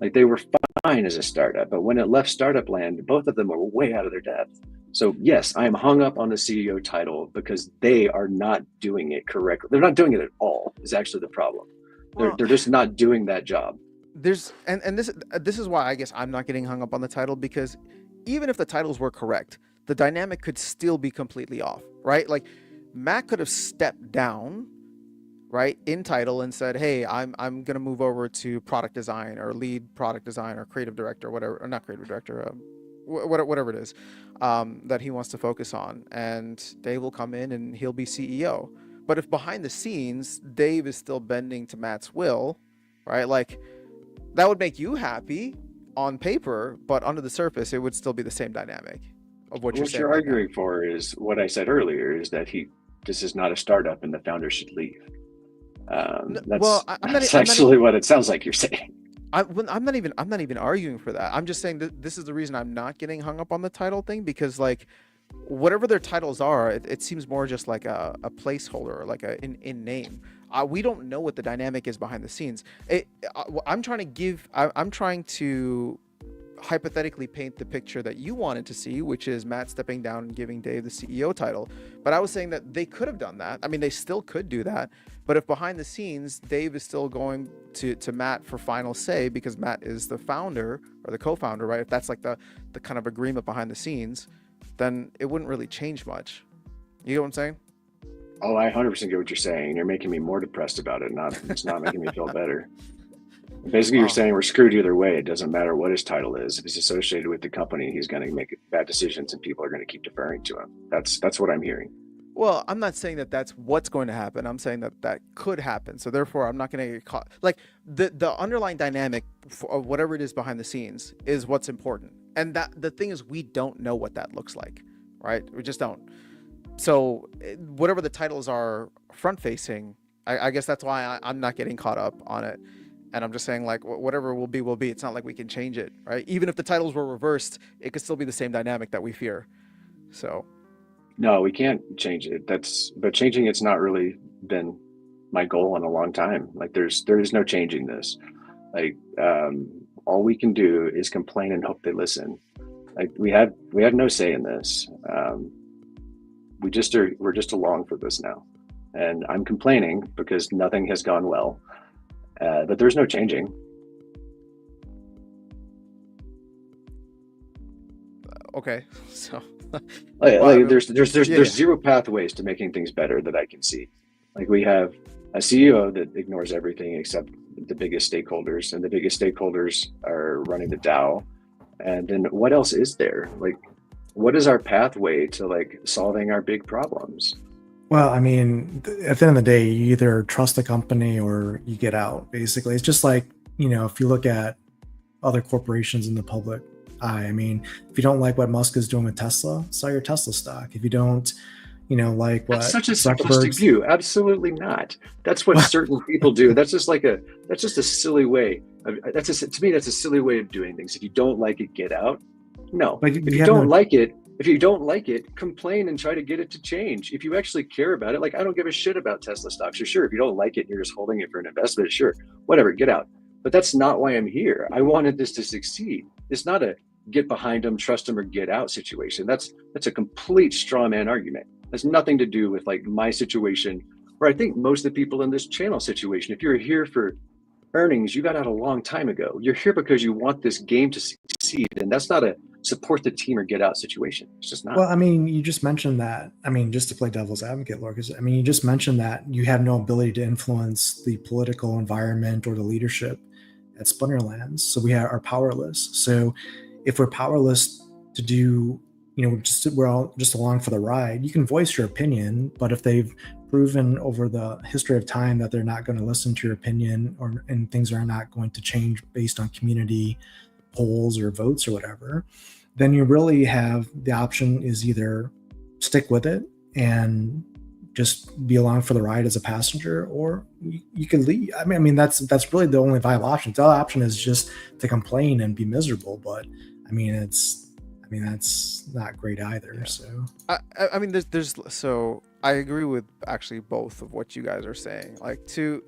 Like they were fine as a startup, but when it left startup land, both of them were way out of their depth. So yes, I am hung up on the CEO title because they are not doing it correctly. They're not doing it at all. Is actually the problem. Well, They're just not doing that job. there's and this is why I guess I'm not getting hung up on the title, because even if the titles were correct, the dynamic could still be completely off, right? Like Matt could have stepped down, right, in title and said, "Hey, I'm gonna move over to product design or lead product design or creative director, whatever, or not creative director, whatever it is that he wants to focus on," and Dave will come in and he'll be CEO. But if behind the scenes Dave is still bending to Matt's will, right, like that would make you happy on paper, but under the surface, it would still be the same dynamic of what you're What saying you're right now. arguing for is what I said earlier: is that this is not a startup, and the founder should leave. Well, That's actually what it sounds like you're saying. I'm not even arguing for that. I'm just saying that this is the reason I'm not getting hung up on the title thing, because like whatever their titles are, it seems more just like a placeholder, or like a in name. We don't know what the dynamic is behind the scenes. I'm trying to hypothetically paint the picture that you wanted to see, which is Matt stepping down and giving Dave the CEO title. But I was saying that they could have done that. I mean, they still could do that. But if behind the scenes, Dave is still going to Matt for final say because Matt is the founder or the co-founder, right? If that's like the kind of agreement behind the scenes, then it wouldn't really change much. You know what I'm saying? Oh, I 100% get what you're saying. You're making me more depressed about it. It's not making me feel better. Basically, you're Wow. saying we're screwed either way. It doesn't matter what his title is. If he's associated with the company, he's going to make bad decisions, and people are going to keep deferring to him. That's what I'm hearing. Well, I'm not saying that that's what's going to happen. I'm saying that that could happen. So therefore, I'm not going to get caught. Like the underlying dynamic of whatever it is behind the scenes is what's important. And that the thing is, we don't know what that looks like, right? We just don't. So whatever the titles are front facing, I guess that's why I'm not getting caught up on it. And I'm just saying, like, whatever will be, will be. It's not like we can change it, right? Even if the titles were reversed, it could still be the same dynamic that we fear. So, No, we can't change it. But changing it's not really been my goal in a long time. Like there is no changing this. Like all we can do is complain and hope they listen. Like we have no say in this. We're just along for this now, and I'm complaining because nothing has gone well. But there's no changing. okay. So, well, I Like mean, yeah, there's yeah. zero pathways to making things better that I can see. Like we have a CEO that ignores everything except the biggest stakeholders, and the biggest stakeholders are running the DAO. And then what else is there? Like, what is our pathway to like solving our big problems? Well, I mean, at the end of the day, you either trust the company or you get out. Basically, it's just like, if you look at other corporations in the public eye. I mean, if you don't like what Musk is doing with Tesla, sell your Tesla stock. If you don't, like That's what such a simplistic Zuckerberg's, view. Absolutely not. That's what certain people do. That's just a silly way. To me, that's a silly way of doing things. If you don't like it, get out. No. but If you you have don't no. like it, complain and try to get it to change. If you actually care about it, like I don't give a shit about Tesla stocks. Sure, if you don't like it, and you're just holding it for an investment. Sure, whatever, get out. But that's not why I'm here. I wanted this to succeed. It's not a get behind them, trust them, or get out situation. That's a complete straw man argument. It has nothing to do with like my situation, or I think most of the people in this channel situation. If you're here for earnings, you got out a long time ago. You're here because you want this game to succeed, and that's not a support the team or get out situation. It's just not. Well, I mean, you just mentioned that. I mean, just to play devil's advocate, Lucas. I mean, you just mentioned that you have no ability to influence the political environment or the leadership at Splinterlands. So are powerless. So if we're powerless to do, we're all just along for the ride. You can voice your opinion, but if they've proven over the history of time that they're not going to listen to your opinion, and things are not going to change based on community polls or votes or whatever, then you really have the option is either stick with it and just be along for the ride as a passenger, or you can leave. I mean, that's really the only viable option. The other option is just to complain and be miserable. But I mean, I mean, that's not great either. Yeah. So I mean, there's so I agree with actually both of what you guys are saying. Like to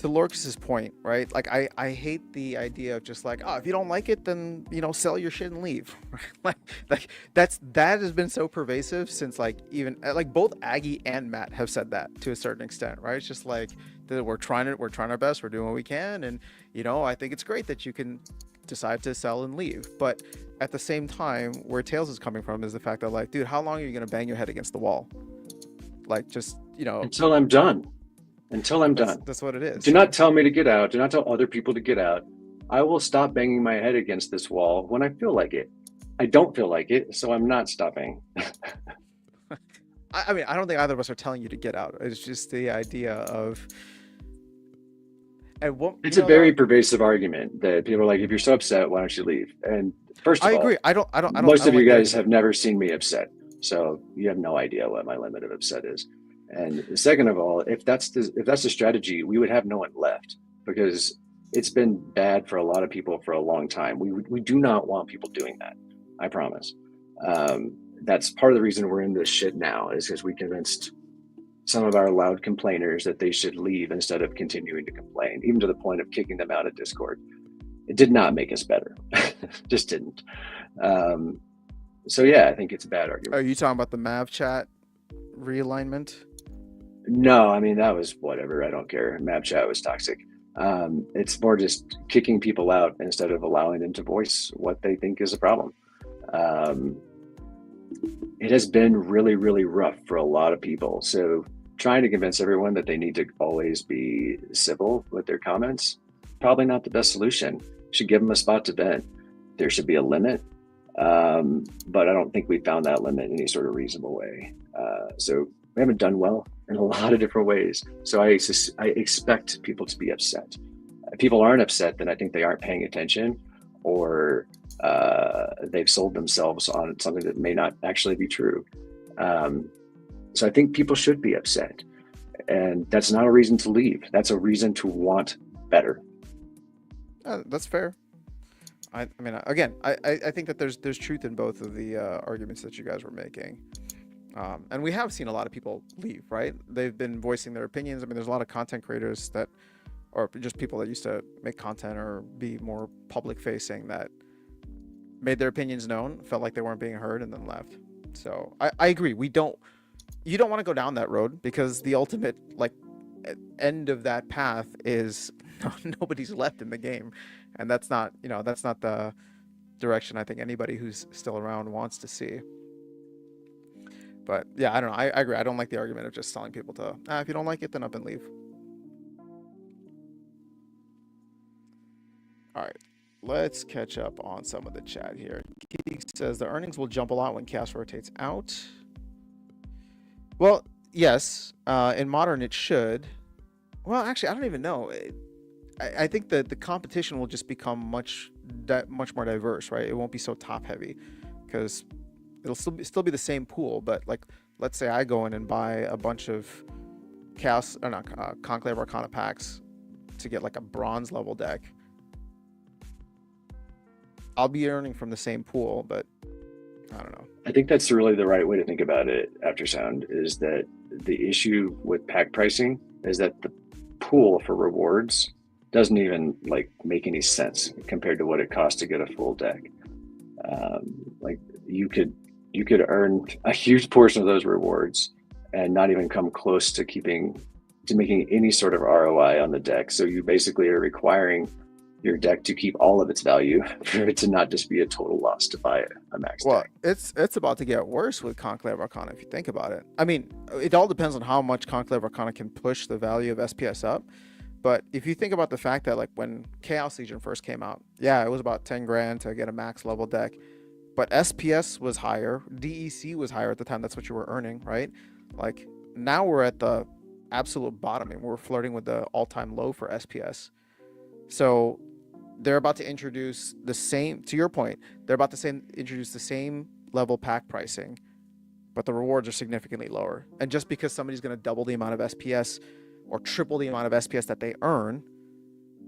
Lorcas's point, right? Like I hate the idea of just like, oh, if you don't like it, then sell your shit and leave. like that has been so pervasive since like even like both Aggie and Matt have said that to a certain extent, right? It's just like that we're trying our best, we're doing what we can, and I think it's great that you can decide to sell and leave, but at the same time, where Tails is coming from is the fact that like, dude, how long are you gonna bang your head against the wall? Like just Until I'm done. Until I'm done. That's what it is. Do not tell me to get out. Do not tell other people to get out. I will stop banging my head against this wall when I feel like it. I don't feel like it, so I'm not stopping. I mean, I don't think either of us are telling you to get out. It's just the idea of, and what it's a very pervasive argument that people are like, if you're so upset, why don't you leave? And first of all, I agree. I don't. Most of you guys have never seen me upset, so you have no idea what my limit of upset is. And second of all, if that's the strategy, we would have no one left, because it's been bad for a lot of people for a long time. We do not want people doing that. I promise. That's part of the reason we're in this shit now, is because we convinced some of our loud complainers that they should leave instead of continuing to complain, even to the point of kicking them out of Discord. It did not make us better. Just didn't. So yeah, I think it's a bad argument. Are you talking about the Mav chat realignment? No, I mean, that was whatever. I don't care. Map chat was toxic. It's more just kicking people out instead of allowing them to voice what they think is a problem. It has been really, really rough for a lot of people. So trying to convince everyone that they need to always be civil with their comments, probably not the best solution. Should give them a spot to vent. There should be a limit. But I don't think we found that limit in any sort of reasonable way. So we haven't done well in a lot of different ways. So I expect people to be upset. If people aren't upset, then I think they aren't paying attention, or they've sold themselves on something that may not actually be true. So I think people should be upset. And that's not a reason to leave. That's a reason to want better. That's fair. I mean, again, I think that there's truth in both of the arguments that you guys were making. And we have seen a lot of people leave, right? They've been voicing their opinions. I mean, there's a lot of content creators that, or just people that used to make content or be more public facing, that made their opinions known, felt like they weren't being heard, and then left. So I agree. You don't want to go down that road, because the ultimate end of that path is nobody's left in the game. And that's not the direction I think anybody who's still around wants to see. But yeah, I don't know. I agree. I don't like the argument of just telling people to, if you don't like it, then up and leave. All right, let's catch up on some of the chat here. Geek says the earnings will jump a lot when Chaos rotates out. Well, yes. In Modern, it should. Well, actually, I don't even know. I think that the competition will just become much more diverse, right? It won't be so top heavy, because it'll still be the same pool. But like, let's say I go in and buy a bunch of Conclave Arcana packs to get like a bronze level deck. I'll be earning from the same pool, but I don't know. I think that's really the right way to think about it, After Sound, is that the issue with pack pricing is that the pool for rewards doesn't even make any sense compared to what it costs to get a full deck. Like you could earn a huge portion of those rewards and not even come close to making any sort of ROI on the deck. So you basically are requiring your deck to keep all of its value for it to not just be a total loss to buy a max deck. It's about to get worse with Conclave Arcana if you think about it. I mean, it all depends on how much Conclave Arcana can push the value of SPS up. But if you think about the fact that when Chaos Legion first came out, yeah, it was about 10 grand to get a max level deck. But SPS was higher, DEC was higher at the time. That's what you were earning, right? Like now we're at the absolute bottom, and we're flirting with the all-time low for SPS. So they're about to introduce the same, to your point, introduce the same level pack pricing, but the rewards are significantly lower. And just because somebody's going to double the amount of SPS or triple the amount of SPS that they earn,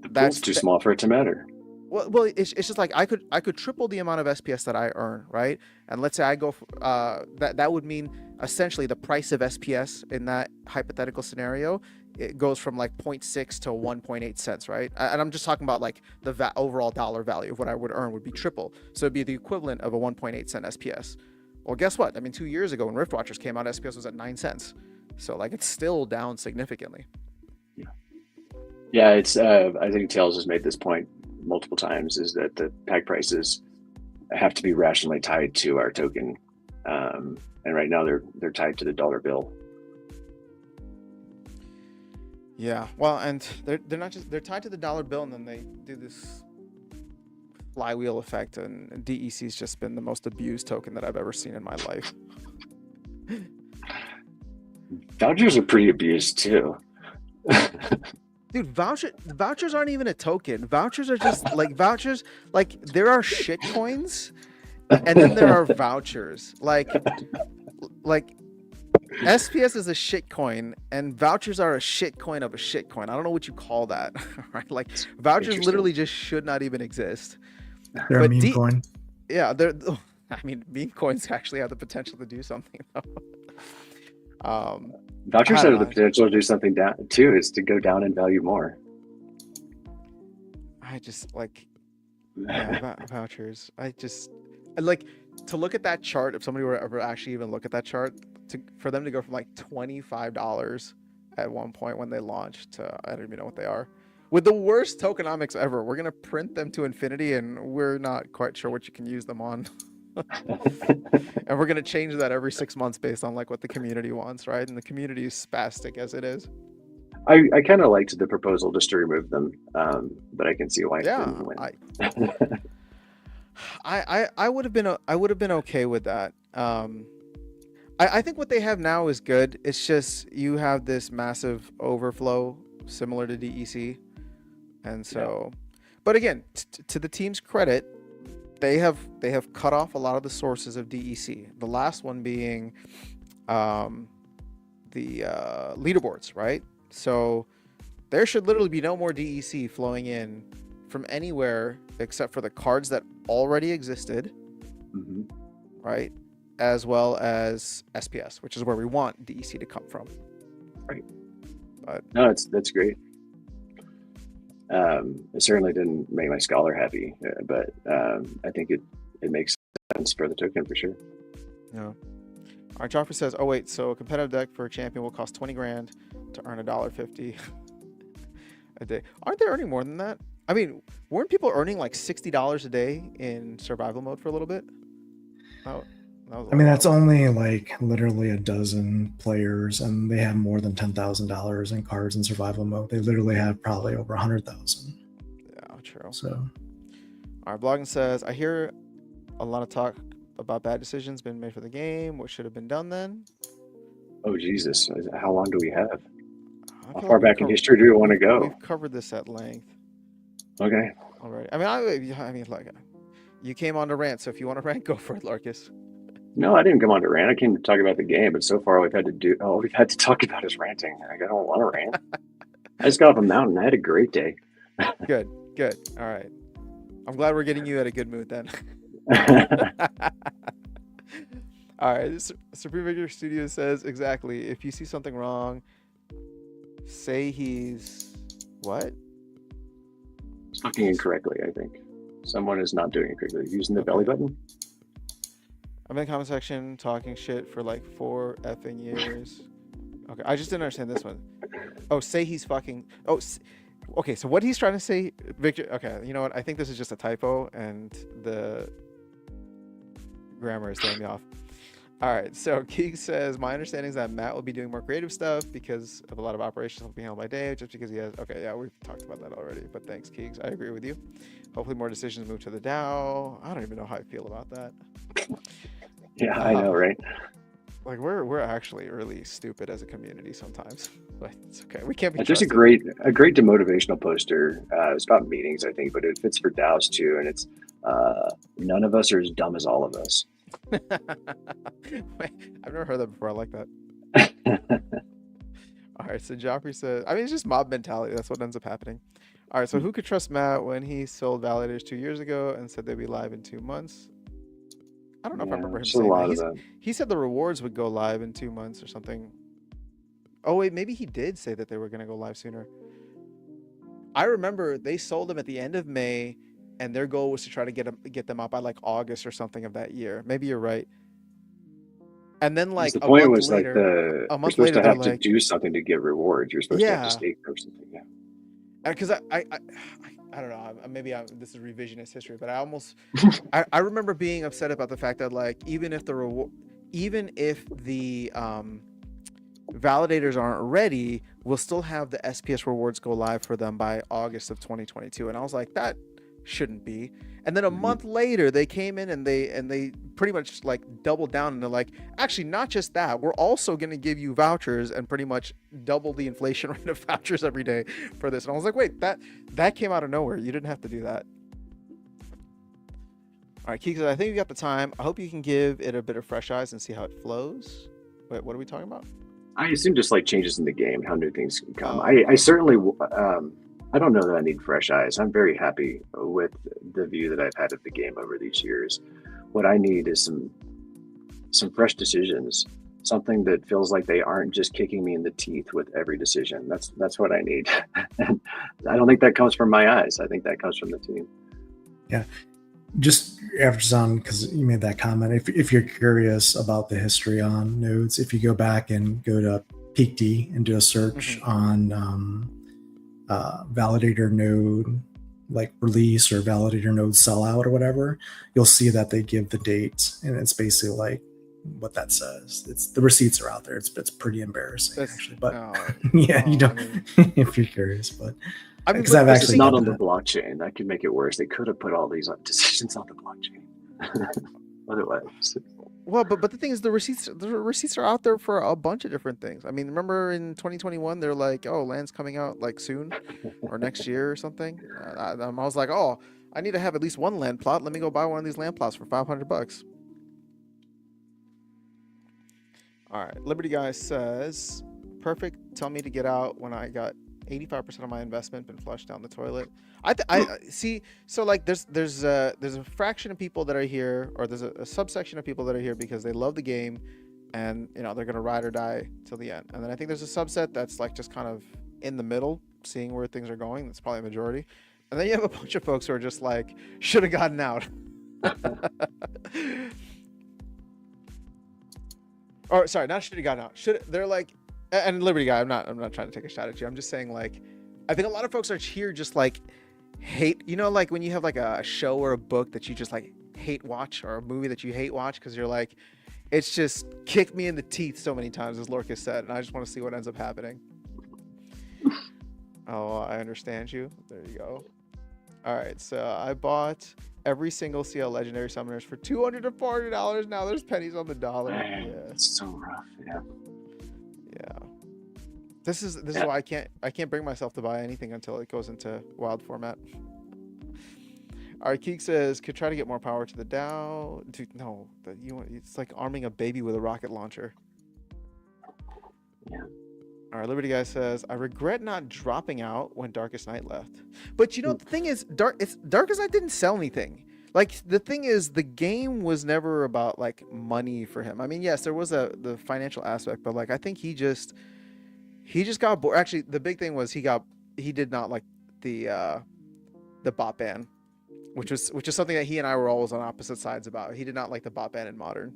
the pool's too small for it to matter. Well, it's just like I could triple the amount of SPS that I earn, right? And let's say I go for, that would mean essentially the price of SPS in that hypothetical scenario, it goes from like zero point 0.6 to 1.8 cents, right? And I'm just talking about like the overall dollar value of what I would earn would be triple. So it'd be the equivalent of a 1.8 cent SPS. Well, guess what? I mean, 2 years ago when Rift Watchers came out, SPS was at 9 cents. So like it's still down significantly. Yeah, it's. I think Tails has made this point multiple times: is that the pack prices have to be rationally tied to our token, and right now they're tied to the dollar bill. Yeah, well, and they're not just they're tied to the dollar bill, and then they do this flywheel effect, and DEC's just been the most abused token that I've ever seen in my life. Vouchers are pretty abused too. Dude, vouchers aren't even a token. Vouchers are just like vouchers. Like there are shit coins, and then there are vouchers. Like SPS is a shit coin, and vouchers are a shit coin of a shit coin. I don't know what you call that, right? Like vouchers literally just should not even exist. They're a meme coin. Yeah, they're. I mean, meme coins actually have the potential to do something though. Vouchers have the potential to do something down too. Is to go down in value more. I just like vouchers. I like to look at that chart. If somebody were to ever actually even look at that chart, for them to go from like $25 at one point when they launched to I don't even know what they are, with the worst tokenomics ever. We're gonna print them to infinity, and we're not quite sure what you can use them on. And we're gonna change that every 6 months based on like what the community wants, right? And the community is spastic as it is. I kind of liked the proposal just to remove them, but I can see why it didn't win. I would have been okay with that. I think what they have now is good. It's just you have this massive overflow similar to DEC, and so, but again, to the team's credit, they have cut off a lot of the sources of DEC. The last one being the leaderboards, right? So there should literally be no more DEC flowing in from anywhere except for the cards that already existed, right? As well as SPS, which is where we want DEC to come from. Right. But no, that's great. It certainly didn't make my scholar happy, but I think it makes sense for the token for sure. Yeah. All right, Joffrey says, "Oh wait, so a competitive deck for a champion will cost 20 grand to earn $1.50 a day. Aren't they earning more than that? I mean, weren't people earning like $60 a day in survival mode for a little bit? I mean, that's only like literally a dozen players, and they have more than $10,000 in cards in survival mode. They literally have probably over 100,000. Yeah, true. So, our blogging says, I hear a lot of talk about bad decisions being made for the game. What should have been done then? Oh Jesus! How long do we have? How like far back in history do we want to go? We've covered this at length. Okay. Alright. I mean, like, you came on to rant, so if you want to rant, go for it, Larkus. No, I didn't come on to rant. I came to talk about the game, but so far we've had to talk about is ranting. I don't want to rant. I just got off a mountain. I had a great day. Good. All right. I'm glad we're getting you at a good mood then. All right. Supreme Victor Studio says, exactly. If you see something wrong, say he's what? Talking incorrectly, I think. Someone is not doing it correctly. Using the belly button? I'm in the comment section talking shit for like 4 effing years. Okay, I just didn't understand this one. Oh, say he's fucking... Oh, okay, so what he's trying to say, Victor... Okay, you know what? I think this is just a typo, and the grammar is throwing me off. All right, so Keeg says, my understanding is that Matt will be doing more creative stuff because of a lot of operations being handled by Dave, just because he has... Okay, yeah, we've talked about that already, but thanks, Keegs. I agree with you. Hopefully more decisions move to the DAO. I don't even know how I feel about that. Yeah, I know, right? Like we're actually really stupid as a community sometimes, but it's okay. We can't be. Just a great demotivational poster. It's about meetings, I think, but it fits for DAOs too. And it's none of us are as dumb as all of us. Wait, I've never heard that before. I like that. All right, so Joffrey says, I mean, it's just mob mentality. That's what ends up happening. All right, so who could trust Matt when he sold validators 2 years ago and said they'd be live in 2 months? I don't know if I Yeah, remember him there's a saying that. lot of that. He said the rewards would go live in 2 months or something. Oh wait, maybe he did say that they were gonna go live sooner. I remember they sold them at the end of May, and their goal was to try to get them out by like August or something of that year. Maybe you're right. And then Because like the point was like a you're month supposed later, to they're have to like, do something to get rewards. You're supposed to have to yeah, stake or something. Yeah. because I don't know. This is revisionist history, but I remember being upset about the fact that like even if the validators aren't ready, we'll still have the SPS rewards go live for them by August of 2022. And I was like, that shouldn't be. And then a month later, they came in and they pretty much like doubled down, and they're like, actually, not just that, we're also going to give you vouchers and pretty much double the inflation rate of vouchers every day for this. And I was like, wait, that came out of nowhere. You didn't have to do that. All right, Keeks, I think you got the time. I hope you can give it a bit of fresh eyes and see how it flows. Wait, what are we talking about? I assume just like changes in the game, how new things can come. Oh, I certainly, I don't know that I need fresh eyes. I'm very happy with the view that I've had of the game over these years. What I need is some fresh decisions, something that feels like they aren't just kicking me in the teeth with every decision. That's what I need. And I don't think that comes from my eyes. I think that comes from the team. Yeah. Just after some, because you made that comment, if you're curious about the history on nodes, if you go back and go to Peak D and do a search on validator node like release or validator node sellout or whatever, you'll see that they give the dates, and it's basically like what that says. It's the receipts are out there. It's pretty embarrassing actually, but you don't if you're curious, but. I mean, because it's not on the blockchain. That could make it worse. They could have put all these decisions on the blockchain. Otherwise. Well, but the thing is, the receipts are out there for a bunch of different things. I mean, remember in 2021, they're like, "Oh, land's coming out like soon, or next year or something." I was like, "Oh, I need to have at least one land plot. Let me go buy one of these land plots for $500." All right, Liberty Guy says, "Perfect. Tell me to get out when I got 85% of my investment been flushed down the toilet." I see. So like, there's a fraction of people that are here, or there's a subsection of people that are here because they love the game, and they're gonna ride or die till the end. And then I think there's a subset that's like just kind of in the middle, seeing where things are going. That's probably a majority. And then you have a bunch of folks who are just like, should have gotten out. Or sorry, not should have gotten out. They're like. And Liberty Guy, I'm not trying to take a shot at you. I'm just saying, like, I think a lot of folks are here just like hate, like when you have like a show or a book that you just like hate watch, or a movie that you hate watch because you're like, it's just kicked me in the teeth so many times, as Lorcas said, and I just want to see what ends up happening. Oh, I understand you. There you go. All right, so I bought every single CL Legendary Summoners for $240. Now there's pennies on the dollar. Man, it's so rough. Yeah. Yeah. This is why I can't bring myself to buy anything until it goes into wild format. All right, Keek says could try to get more power to the DAO. Dude, no, it's like arming a baby with a rocket launcher. Yeah. All right, Liberty Guy says I regret not dropping out when Darkest Night left. But the thing is, Darkest Night didn't sell anything. Like, the thing is, the game was never about like money for him. I mean, yes, there was the financial aspect, but like I think he just got bored. Actually, the big thing was he did not like the bot ban, which is something that he and I were always on opposite sides about. He did not like the bot ban in Modern,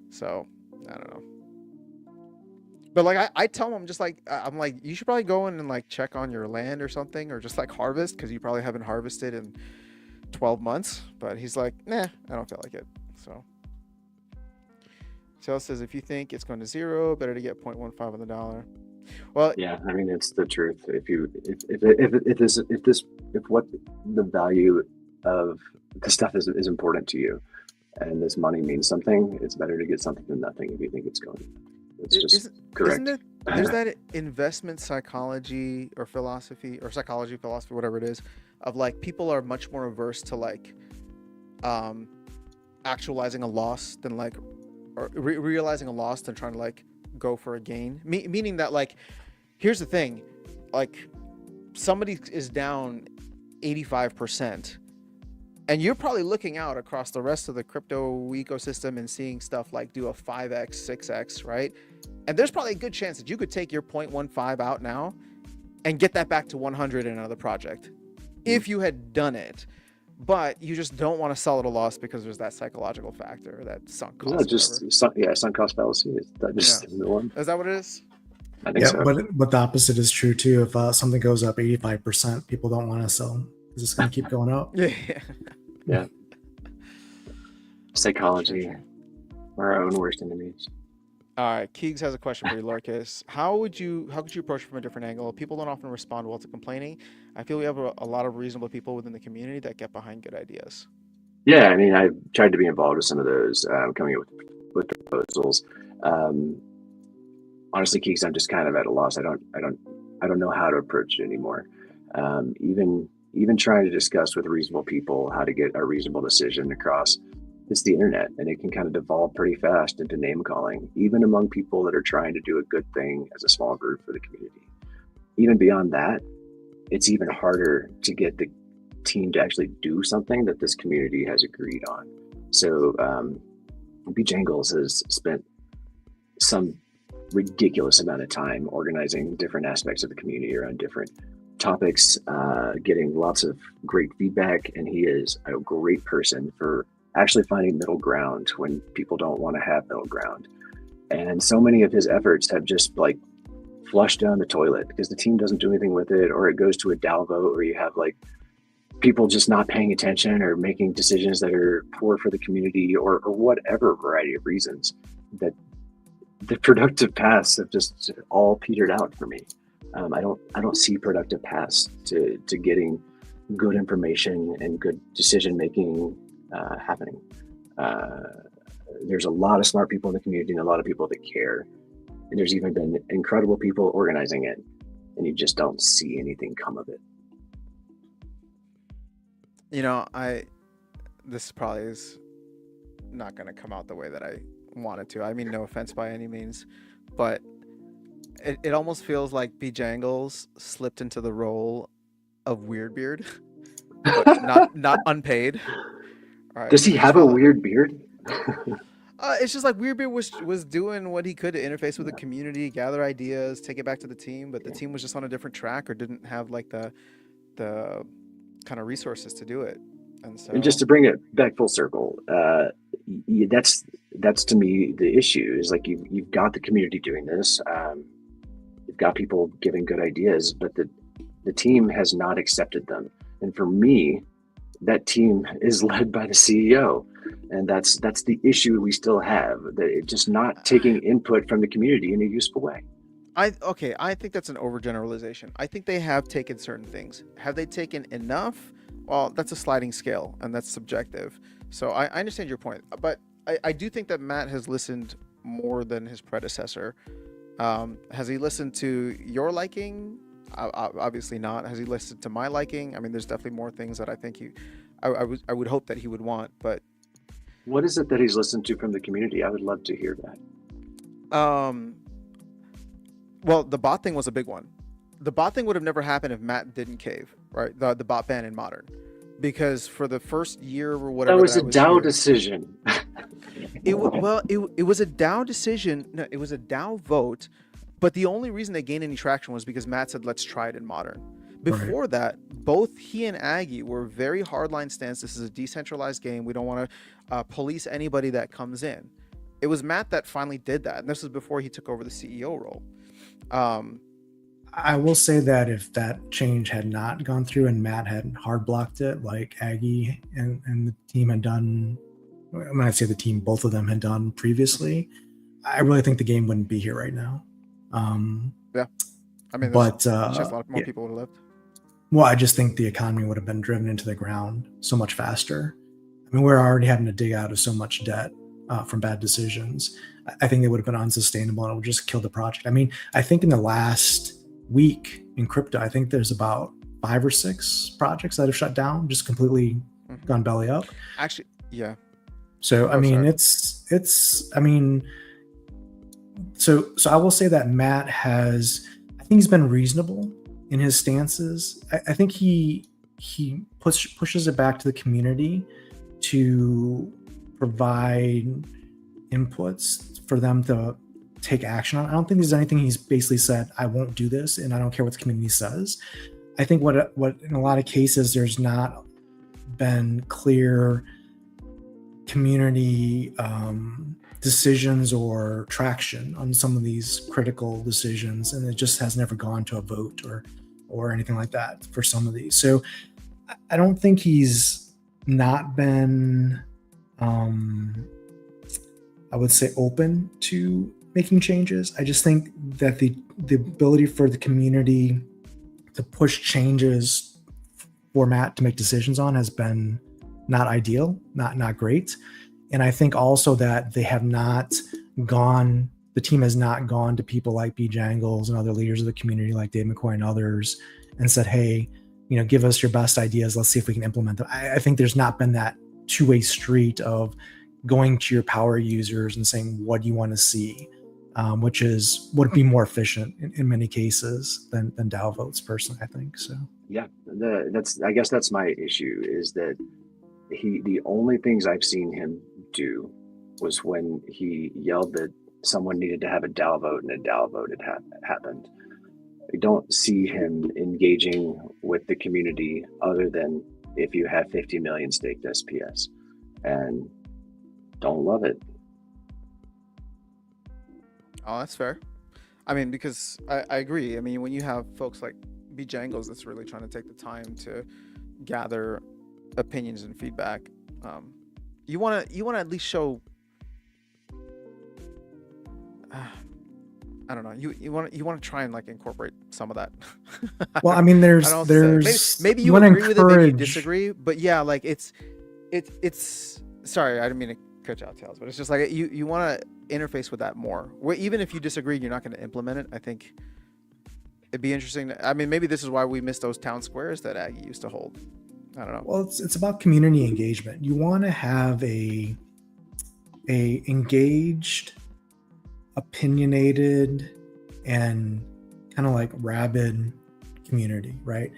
so I don't know. But like I tell him, I'm like, you should probably go in and like check on your land or something, or just like harvest, because you probably haven't harvested in 12 months. But he's like, nah, I don't feel like it. So Sales says if you think it's going to zero, better to get 0.15 on the dollar. Well, yeah, I mean, it's the truth. If what the value of the stuff is important to you, and this money means something, it's better to get something than nothing if you think it's going. It's just correct. There's that investment psychology or philosophy, or psychology, philosophy, whatever it is, of like people are much more averse to like actualizing a loss than like, or realizing a loss than trying to like go for a gain. Meaning that like here's the thing, like somebody is down 85%, and you're probably looking out across the rest of the crypto ecosystem and seeing stuff like do a 5x, 6x, right? And there's probably a good chance that you could take your 0.15 out now and get that back to 100 in another project if you had done it. But you just don't want to sell at a loss because there's that psychological factor, that sunk cost. No, just sunk cost fallacy. Is that just the one? Is that what it is? I think so. But the opposite is true too. If something goes up 85%, people don't want to sell because it's going to keep going up. Yeah. Psychology, our own worst enemies. All right, Keegs has a question for you, Larkus. How could you approach it from a different angle? People don't often respond well to complaining. I feel we have a lot of reasonable people within the community that get behind good ideas. Yeah, I mean, I've tried to be involved with some of those, coming up with proposals. Honestly, Keegs, I'm just kind of at a loss. I don't know how to approach it anymore. Even trying to discuss with reasonable people how to get a reasonable decision across. It's the internet, and it can kind of devolve pretty fast into name calling, even among people that are trying to do a good thing as a small group for the community. Even beyond that, it's even harder to get the team to actually do something that this community has agreed on. So Bjangles has spent some ridiculous amount of time organizing different aspects of the community around different topics, getting lots of great feedback, and he is a great person for actually finding middle ground when people don't want to have middle ground. And so many of his efforts have just like flushed down the toilet because the team doesn't do anything with it, or it goes to a DAO vote where you have like people just not paying attention or making decisions that are poor for the community, or whatever variety of reasons. That the productive paths have just all petered out for me. I don't see productive paths to getting good information and good decision making happening. There's a lot of smart people in the community and a lot of people that care. And there's even been incredible people organizing it, and you just don't see anything come of it. You know, this probably is not going to come out the way that I want it to. I mean, no offense by any means, but it almost feels like Bjangles slipped into the role of Weirdbeard, but not unpaid. All right, does he have a weird beard? It's just like Weirdbeard was doing what he could to interface with the community, gather ideas, take it back to the team, but the team was just on a different track or didn't have like the kind of resources to do it. And just to bring it back full circle, that's to me the issue is like you've got the community doing this, you've got people giving good ideas, but the team has not accepted them. And for me, that team is led by the CEO, and that's the issue we still have. That it's just not taking input from the community in a useful way. I think that's an overgeneralization. I think they have taken certain things. Have they taken enough? Well, that's a sliding scale, and that's subjective. So I understand your point, but I do think that Matt has listened more than his predecessor. Has he listened to your liking? Obviously not. Has he listened to my liking? I mean, there's definitely more things that I think I would hope that he would want, but what is it that he's listened to from the community? I would love to hear that. Well, the bot thing was a big one. The bot thing would have never happened if Matt didn't cave, right? The bot ban in Modern, because for the first year or whatever, that was a DAO decision. It was a DAO decision. No, it was a DAO vote. But the only reason they gained any traction was because Matt said, let's try it in Modern. Before that, both he and Aggie were very hardline stance. This is a decentralized game. We don't want to police anybody that comes in. It was Matt that finally did that. And this was before he took over the CEO role. I will say that if that change had not gone through and Matt had hard blocked it, like Aggie and the team had done, when I say the team, both of them had done previously, I really think the game wouldn't be here right now. Yeah, I mean, but a lot more people would have lived. Well, I just think the economy would have been driven into the ground so much faster. I mean, we're already having to dig out of so much debt from bad decisions. I think it would have been unsustainable, and it would just kill the project. I mean, I think in the last week in crypto, I think there's about 5 or 6 projects that have shut down, just completely gone belly up. Actually, yeah. So I mean, it's I mean. So I will say that Matt has, I think he's been reasonable in his stances. I think he pushes it back to the community to provide inputs for them to take action on. I don't think there's anything he's basically said, I won't do this and I don't care what the community says. I think what in a lot of cases there's not been clear community decisions or traction on some of these critical decisions, and it just has never gone to a vote or anything like that for some of these. So I don't think he's not been I would say open to making changes. I just think that the ability for the community to push changes for Matt to make decisions on has been not ideal, not great. And I think also that they have not gone, the team has not gone to people like B. Jangles and other leaders of the community like Dave McCoy and others and said, hey, give us your best ideas. Let's see if we can implement them. I think there's not been that two-way street of going to your power users and saying, what do you want to see? Which would be more efficient in many cases than DAO votes, personally, I think. So yeah, I guess that's my issue, is that the only things I've seen him do was when he yelled that someone needed to have a DAO vote and a DAO vote had happened. I don't see him engaging with the community other than if you have 50 million staked SPS, and don't love it. Oh, that's fair. I mean, because I agree. I mean, when you have folks like B. Jangles that's really trying to take the time to gather opinions and feedback, you want to at least show. I don't know. You want to try and like incorporate some of that. Well, I mean, there's maybe you agree with it, maybe you disagree, but yeah, like it's. Sorry, I didn't mean to cut you out, Tails, but it's just like you want to interface with that more. Even if you disagree, you're not going to implement it. I think it'd be interesting. I mean, maybe this is why we miss those town squares that Aggie used to hold. I don't know. Well, it's about community engagement. You want to have a engaged, opinionated, and kind of like rabid community, right?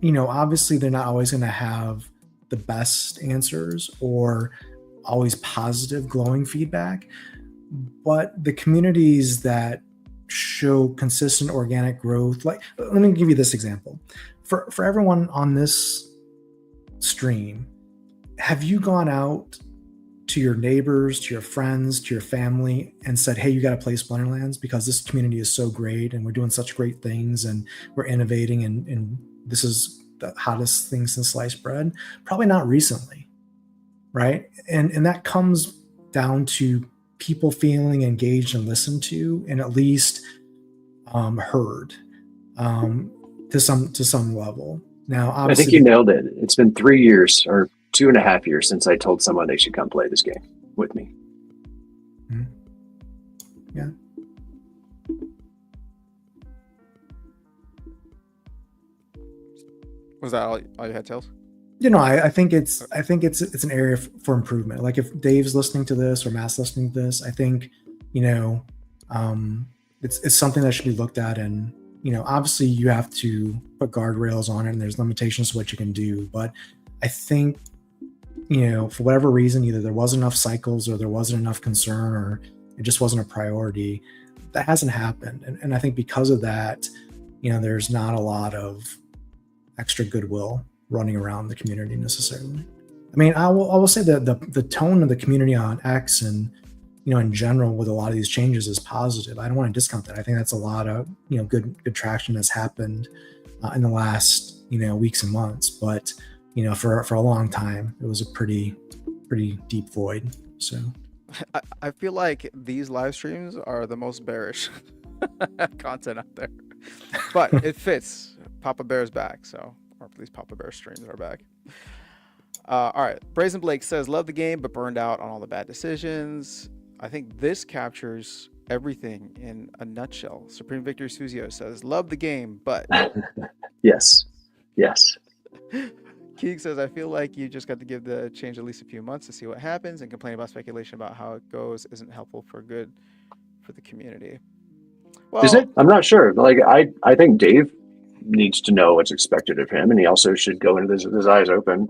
Obviously they're not always going to have the best answers or always positive, glowing feedback, but the communities that show consistent organic growth, like, let me give you this example. For everyone on this stream, have you gone out to your neighbors, to your friends, to your family and said, hey, you got to play Splinterlands because this community is so great and we're doing such great things and we're innovating and this is the hottest thing since sliced bread? Probably not recently, right? And that comes down to people feeling engaged and listened to and at least heard to some level. Now, obviously, I think you nailed it. It's been 3 years or 2.5 years since I told someone they should come play this game with me. Yeah. Was that all you had, Tails? I think it's an area for improvement. Like if Dave's listening to this or Matt's listening to this, I think it's something that should be looked at. And obviously you have to put guardrails on it, and there's limitations to what you can do. But I think for whatever reason, either there wasn't enough cycles or there wasn't enough concern or it just wasn't a priority. That hasn't happened, and I think because of that, there's not a lot of extra goodwill running around the community necessarily. I mean, I will say that the tone of the community on X and in general with a lot of these changes is positive. I don't want to discount that. I think that's a lot of good traction that's happened in the last weeks and months. But for a long time, it was a pretty deep void. So I feel like these live streams are the most bearish content out there, but it fits. Papa Bear's back, so, or at least Papa Bear streams are back. All right, Brazen Blake says, love the game, but burned out on all the bad decisions. I think this captures everything in a nutshell. Supreme Victor Suzio says, love the game, but... Yes. Keeg says, I feel like you just got to give the change at least a few months to see what happens, and complaining about speculation about how it goes isn't helpful for the community. Is Well, it? I'm not sure. Like I think Dave needs to know what's expected of him, and he also should go into this with his eyes open.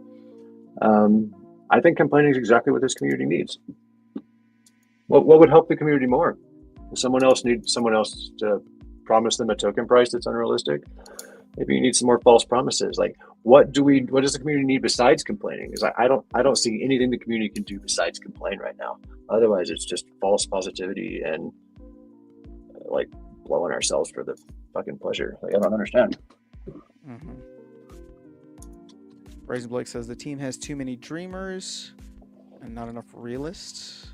Um, I think complaining is exactly what this community needs. What would help the community more? If someone else needs someone else to promise them a token price that's unrealistic. Maybe you need some more false promises. Like what does the community need besides complaining? Because I don't see anything the community can do besides complain right now. Otherwise it's just false positivity and like blowing ourselves for the fucking pleasure. Like I don't understand. mm-hmm. Brazen Blake says the team has too many dreamers and not enough realists.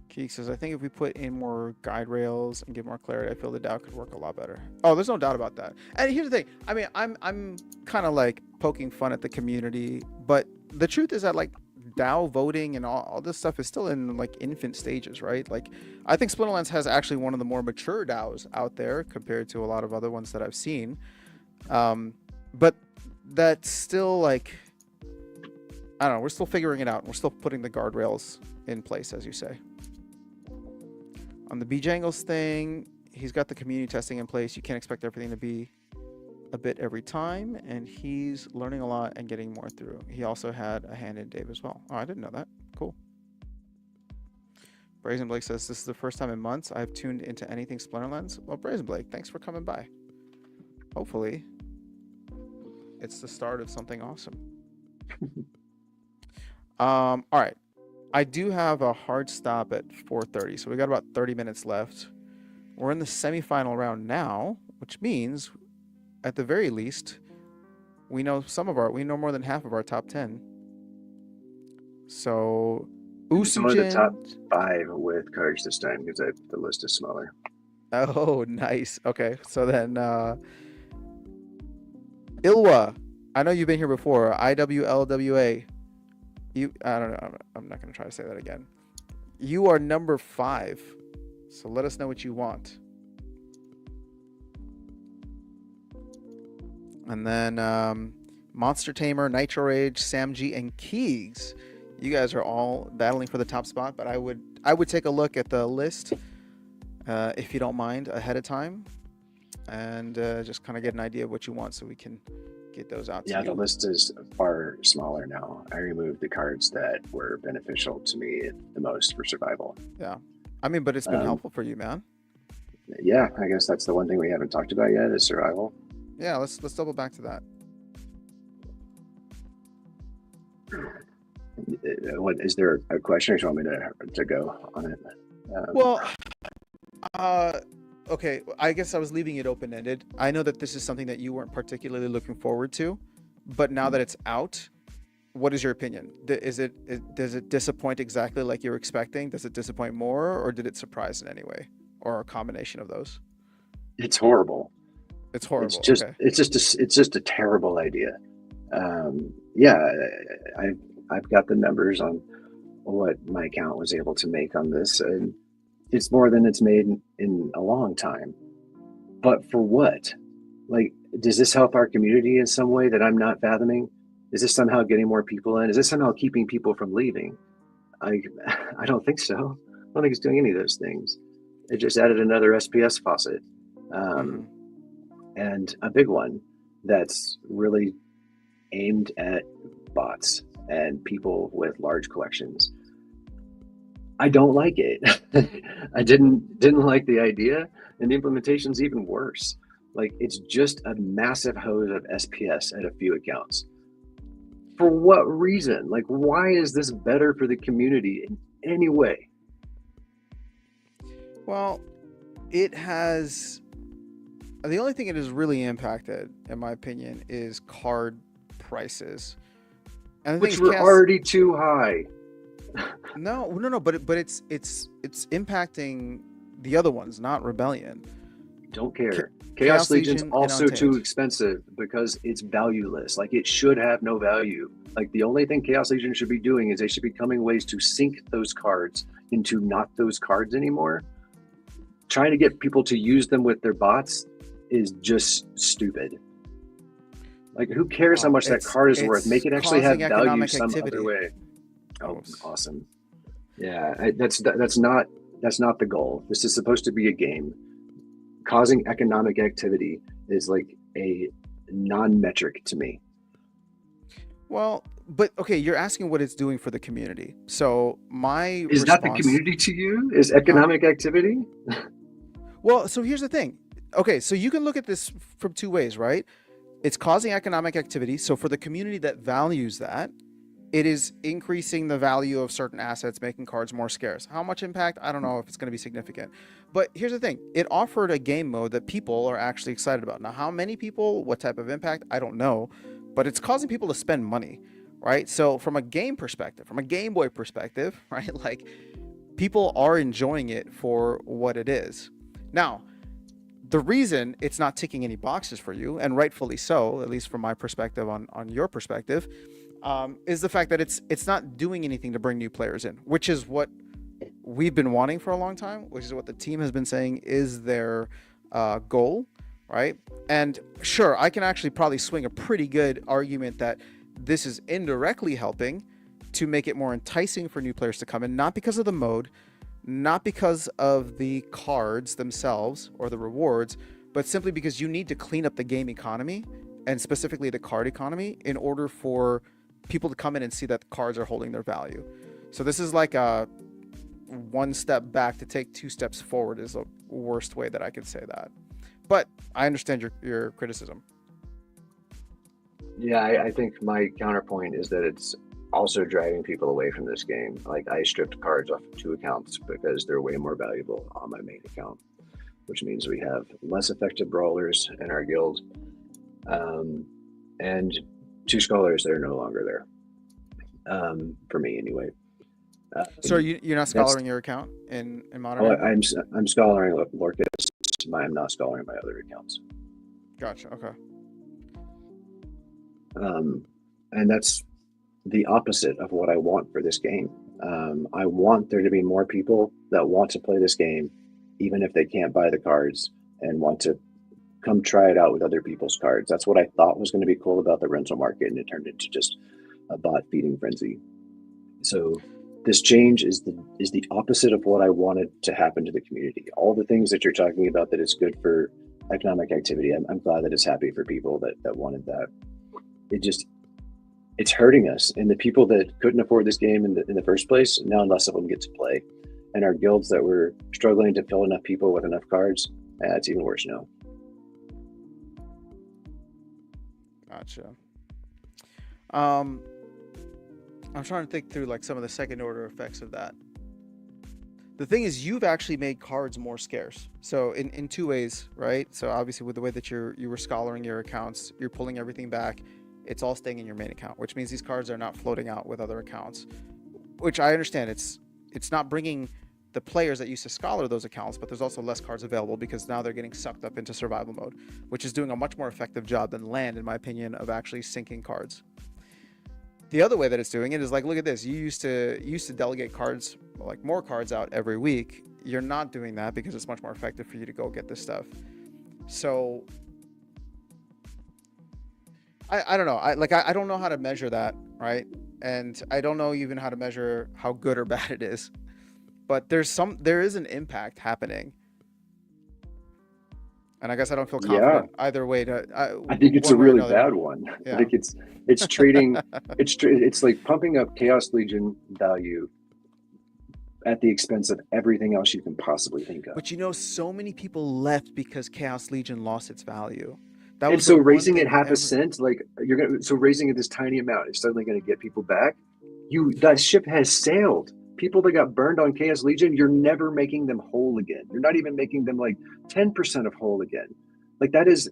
Keek says, I think if we put in more guide rails and give more clarity, I feel the DAO could work a lot better. Oh, there's no doubt about that. And here's the thing. I mean, I'm kind of like poking fun at the community, but the truth is that like DAO voting and all this stuff is still in like infant stages, right? Like I think Splinterlands has actually one of the more mature DAOs out there compared to a lot of other ones that I've seen. But that's still like, I don't know, we're still figuring it out. We're still putting the guardrails in place, as you say. On the Bjangles thing, he's got the community testing in place. You can't expect everything to be a bit every time, and he's learning a lot and getting more through. He also had a hand in Dave as well. Oh, I didn't know that. Cool. Brazen Blake says, this is the first time in months I've tuned into anything Splinterlands. Well, Brazen Blake, thanks for coming by. Hopefully, it's the start of something awesome. All right. I do have a hard stop at 4:30, so we got about 30 minutes left. We're in the semifinal round now, which means, at the very least, we know more than half of our top 10. So, It's only the Usujin. top 5 with cards this time because the list is smaller. Oh, nice. Okay, so then Ilwa, I know you've been here before. IWLWA. I don't know. I'm not going to try to say that again. You are number 5. So let us know what you want. And then Monster Tamer, Nitro Rage, Samji, and Keegs. You guys are all battling for the top spot, but I would take a look at the list if you don't mind ahead of time and just kind of get an idea of what you want so we can get those out to you. Yeah, the list is far smaller now. I removed the cards that were beneficial to me the most for survival. Yeah. I mean, but it's been helpful for you, man. Yeah, I guess that's the one thing we haven't talked about yet is survival. Yeah, let's double back to that. What is there a question or do you want me to go on it? Okay, I guess I was leaving it open-ended. I know that this is something that you weren't particularly looking forward to, but now that it's out, what is your opinion? Does it disappoint exactly like you were expecting? Does it disappoint more, or did it surprise in any way, or a combination of those? It's horrible. It's horrible. It's just a terrible idea. Yeah, I've got the numbers on what my account was able to make on this, and it's more than it's made in a long time. But for what? Like, does this help our community in some way that I'm not fathoming? Is this somehow getting more people in? Is this somehow keeping people from leaving? I don't think so. I don't think it's doing any of those things. It just added another SPS faucet. And a big one that's really aimed at bots and people with large collections. I don't like it. I didn't like the idea, and the implementation's even worse. Like, it's just a massive hose of SPS at a few accounts. For what reason? Like, why is this better for the community in any way? Well, it has... The only thing it has really impacted, in my opinion, is card prices. And which were already too high. No, but it's impacting the other ones, not Rebellion. Don't care. Chaos Legion's also too expensive because it's valueless. Like, it should have no value. Like, the only thing Chaos Legion should be doing is they should be coming ways to sink those cards into not those cards anymore. Trying to get people to use them with their bots is just stupid. Like, who cares how much that card is worth? Make it actually have value some other way. Oh, awesome. Yeah, that's not the goal. This is supposed to be a game. causing economic activity is like a non-metric to me. Well, but okay, you're asking what it's doing for the community. So my Is that the response, community to you? Is huh? economic activity? Well, so here's the thing. Okay, so you can look at this from two ways, right? It's causing economic activity. So for the community that values that, it is increasing the value of certain assets, making cards more scarce. How much impact? I don't know if it's going to be significant. But here's the thing. It offered a game mode that people are actually excited about. Now, how many people, what type of impact? I don't know. But it's causing people to spend money, right? So from a game perspective, from a Game Boy perspective, right? Like people are enjoying it for what it is. Now, the reason it's not ticking any boxes for you, and rightfully so, at least from my perspective on your perspective, is the fact that it's not doing anything to bring new players in, which is what we've been wanting for a long time, which is what the team has been saying is their goal, right? And sure, I can actually probably swing a pretty good argument that this is indirectly helping to make it more enticing for new players to come in, not because of the mode, not because of the cards themselves or the rewards, but simply because you need to clean up the game economy and specifically the card economy in order for people to come in and see that the cards are holding their value. So this is like a one step back to take two steps forward is the worst way that I could say that. But I understand your criticism. Yeah, I think my counterpoint is that it's also driving people away from this game. Like I stripped cards off of 2 accounts because they're way more valuable on my main account, which means we have less effective brawlers in our guild, and 2 scholars that are no longer there, for me anyway. So you're not scholaring your account in modern? Oh, I'm scholaring Lorcus. I'm not scholaring my other accounts. Gotcha. Okay. And that's the opposite of what I want for this game. I want there to be more people that want to play this game, even if they can't buy the cards, and want to come try it out with other people's cards. That's what I thought was going to be cool about the rental market, and it turned into just a bot feeding frenzy. So this change is the opposite of what I wanted to happen to the community. All the things that you're talking about that is good for economic activity, I'm glad that it's happy for people that wanted that. It's hurting us, and the people that couldn't afford this game in the first place, now less of them get to play, and our guilds that were struggling to fill enough people with enough cards, it's even worse now. Gotcha. I'm trying to think through like some of the second order effects of that. The thing is, you've actually made cards more scarce. So in 2 ways, right? So obviously with the way that you were scholaring your accounts, you're pulling everything back. It's all staying in your main account, which means these cards are not floating out with other accounts, which I understand. It's not bringing the players that used to scholar those accounts, but there's also less cards available because now they're getting sucked up into survival mode, which is doing a much more effective job than land, in my opinion, of actually syncing cards. The other way that it's doing it is like, look at this. You used to delegate cards, like more cards out every week. You're not doing that because it's much more effective for you to go get this stuff. So I don't know. I don't know how to measure that, right? And I don't know even how to measure how good or bad it is. But there is an impact happening. And I guess I don't feel confident either way. I think it's a really bad one. Yeah. I think it's trading. It's like pumping up Chaos Legion value at the expense of everything else you can possibly think of. But so many people left because Chaos Legion lost its value. And so raising it half a cent, like raising it this tiny amount is suddenly going to get people back. That ship has sailed. People that got burned on Chaos Legion, you're never making them whole again. You're not even making them like 10% of whole again. Like that's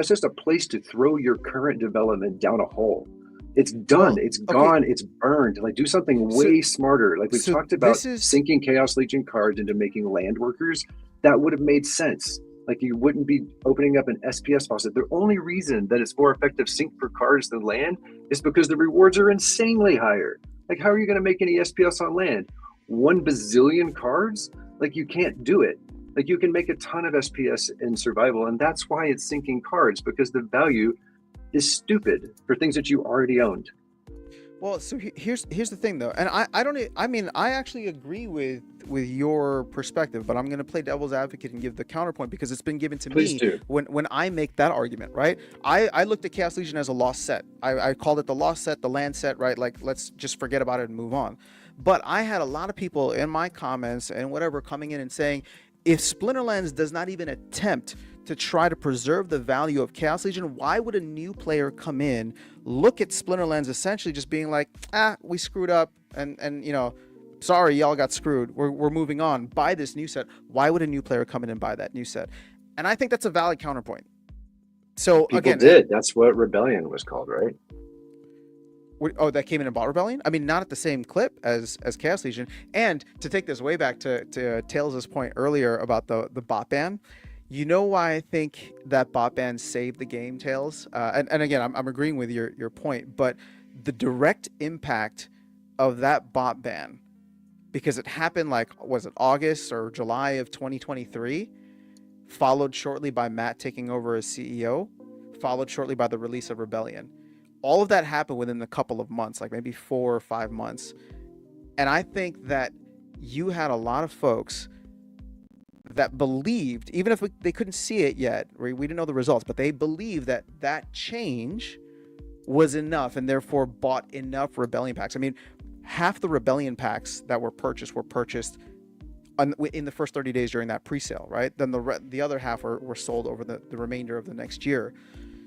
just a place to throw your current development down a hole. It's done. It's gone. It's burned. Like do something way smarter. Like we talked about sinking Chaos Legion cards into making land workers. That would have made sense. Like you wouldn't be opening up an SPS faucet. The only reason that it's more effective sync for cards than land is because the rewards are insanely higher. Like, how are you going to make any SPS on land? 1 bazillion cards? Like, you can't do it. Like, you can make a ton of SPS in survival, and that's why it's sinking cards, because the value is stupid for things that you already owned. Well, so here's the thing though, and I don't I mean I actually agree with your perspective, but I'm going to play devil's advocate and give the counterpoint because it's been given to Please me do. when I make that argument, right? I looked at Chaos Legion as a lost set. I called it the lost set, the land set, right? Like let's just forget about it and move on. But I had a lot of people in my comments and whatever coming in and saying, if Splinterlands does not even attempt to try to preserve the value of Chaos Legion, why would a new player come in, look at Splinterlands essentially just being like, we screwed up and you know, sorry, y'all got screwed. We're moving on. Buy this new set. Why would a new player come in and buy that new set? And I think that's a valid counterpoint. So People again, did. That's what Rebellion was called, right? oh, that came in Bot Rebellion? I mean, not at the same clip as Chaos Legion. And to take this way back to Tails' point earlier about the bot ban, you know why I think that bot ban saved the game, Tails? And again, I'm agreeing with your point, but the direct impact of that bot ban, because it happened like, was it August or July of 2023, followed shortly by Matt taking over as CEO, followed shortly by the release of Rebellion. All of that happened within a couple of months, like maybe 4 or 5 months. And I think that you had a lot of folks that believed, even if they couldn't see it yet, we didn't know the results, but they believed that that change was enough and therefore bought enough Rebellion packs. I mean, half the Rebellion packs that were purchased in the first 30 days during that pre-sale, right? Then the other half were sold over the remainder of the next year.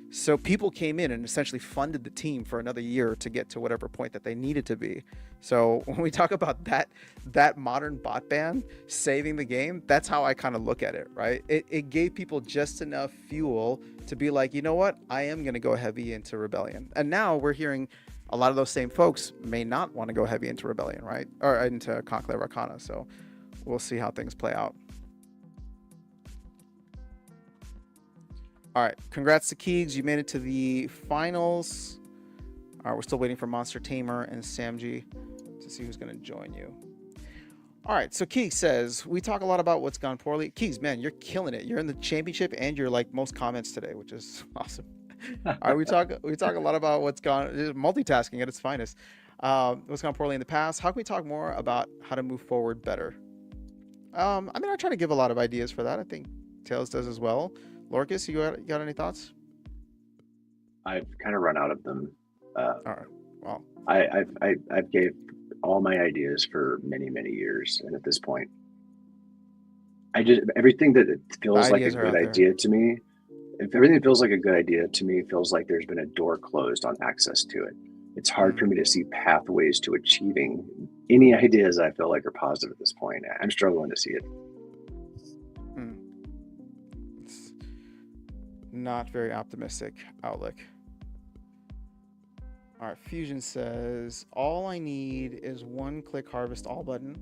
So people came in and essentially funded the team for another year to get to whatever point that they needed to be. So when we talk about that modern bot ban saving the game, that's how I kind of look at it, right? It gave people just enough fuel to be like, you know what? I am going to go heavy into Rebellion. And now we're hearing a lot of those same folks may not want to go heavy into Rebellion, right? Or into Conclave Arcana. So we'll see how things play out. All right, congrats to Keegs. You made it to the finals. All right, we're still waiting for Monster Tamer and Samji to see who's going to join you. All right, so Keegs says, we talk a lot about what's gone poorly. Keegs, man, you're killing it. You're in the championship and you're like most comments today, which is awesome. All right, we talk a lot about what's gone, multitasking at its finest. What's gone poorly in the past. How can we talk more about how to move forward better? I mean, I try to give a lot of ideas for that. I think Tails does as well. Lorcas, you got any thoughts? I've kind of run out of them. All right. Well, I've gave all my ideas for many years, and at this point, everything that feels like a good idea to me. If everything feels like a good idea to me, feels like there's been a door closed on access to it. It's hard for me to see pathways to achieving any ideas I feel like are positive at this point. I'm struggling to see it. It's not very optimistic outlook. All right, Fusion says, all I need is one click harvest all button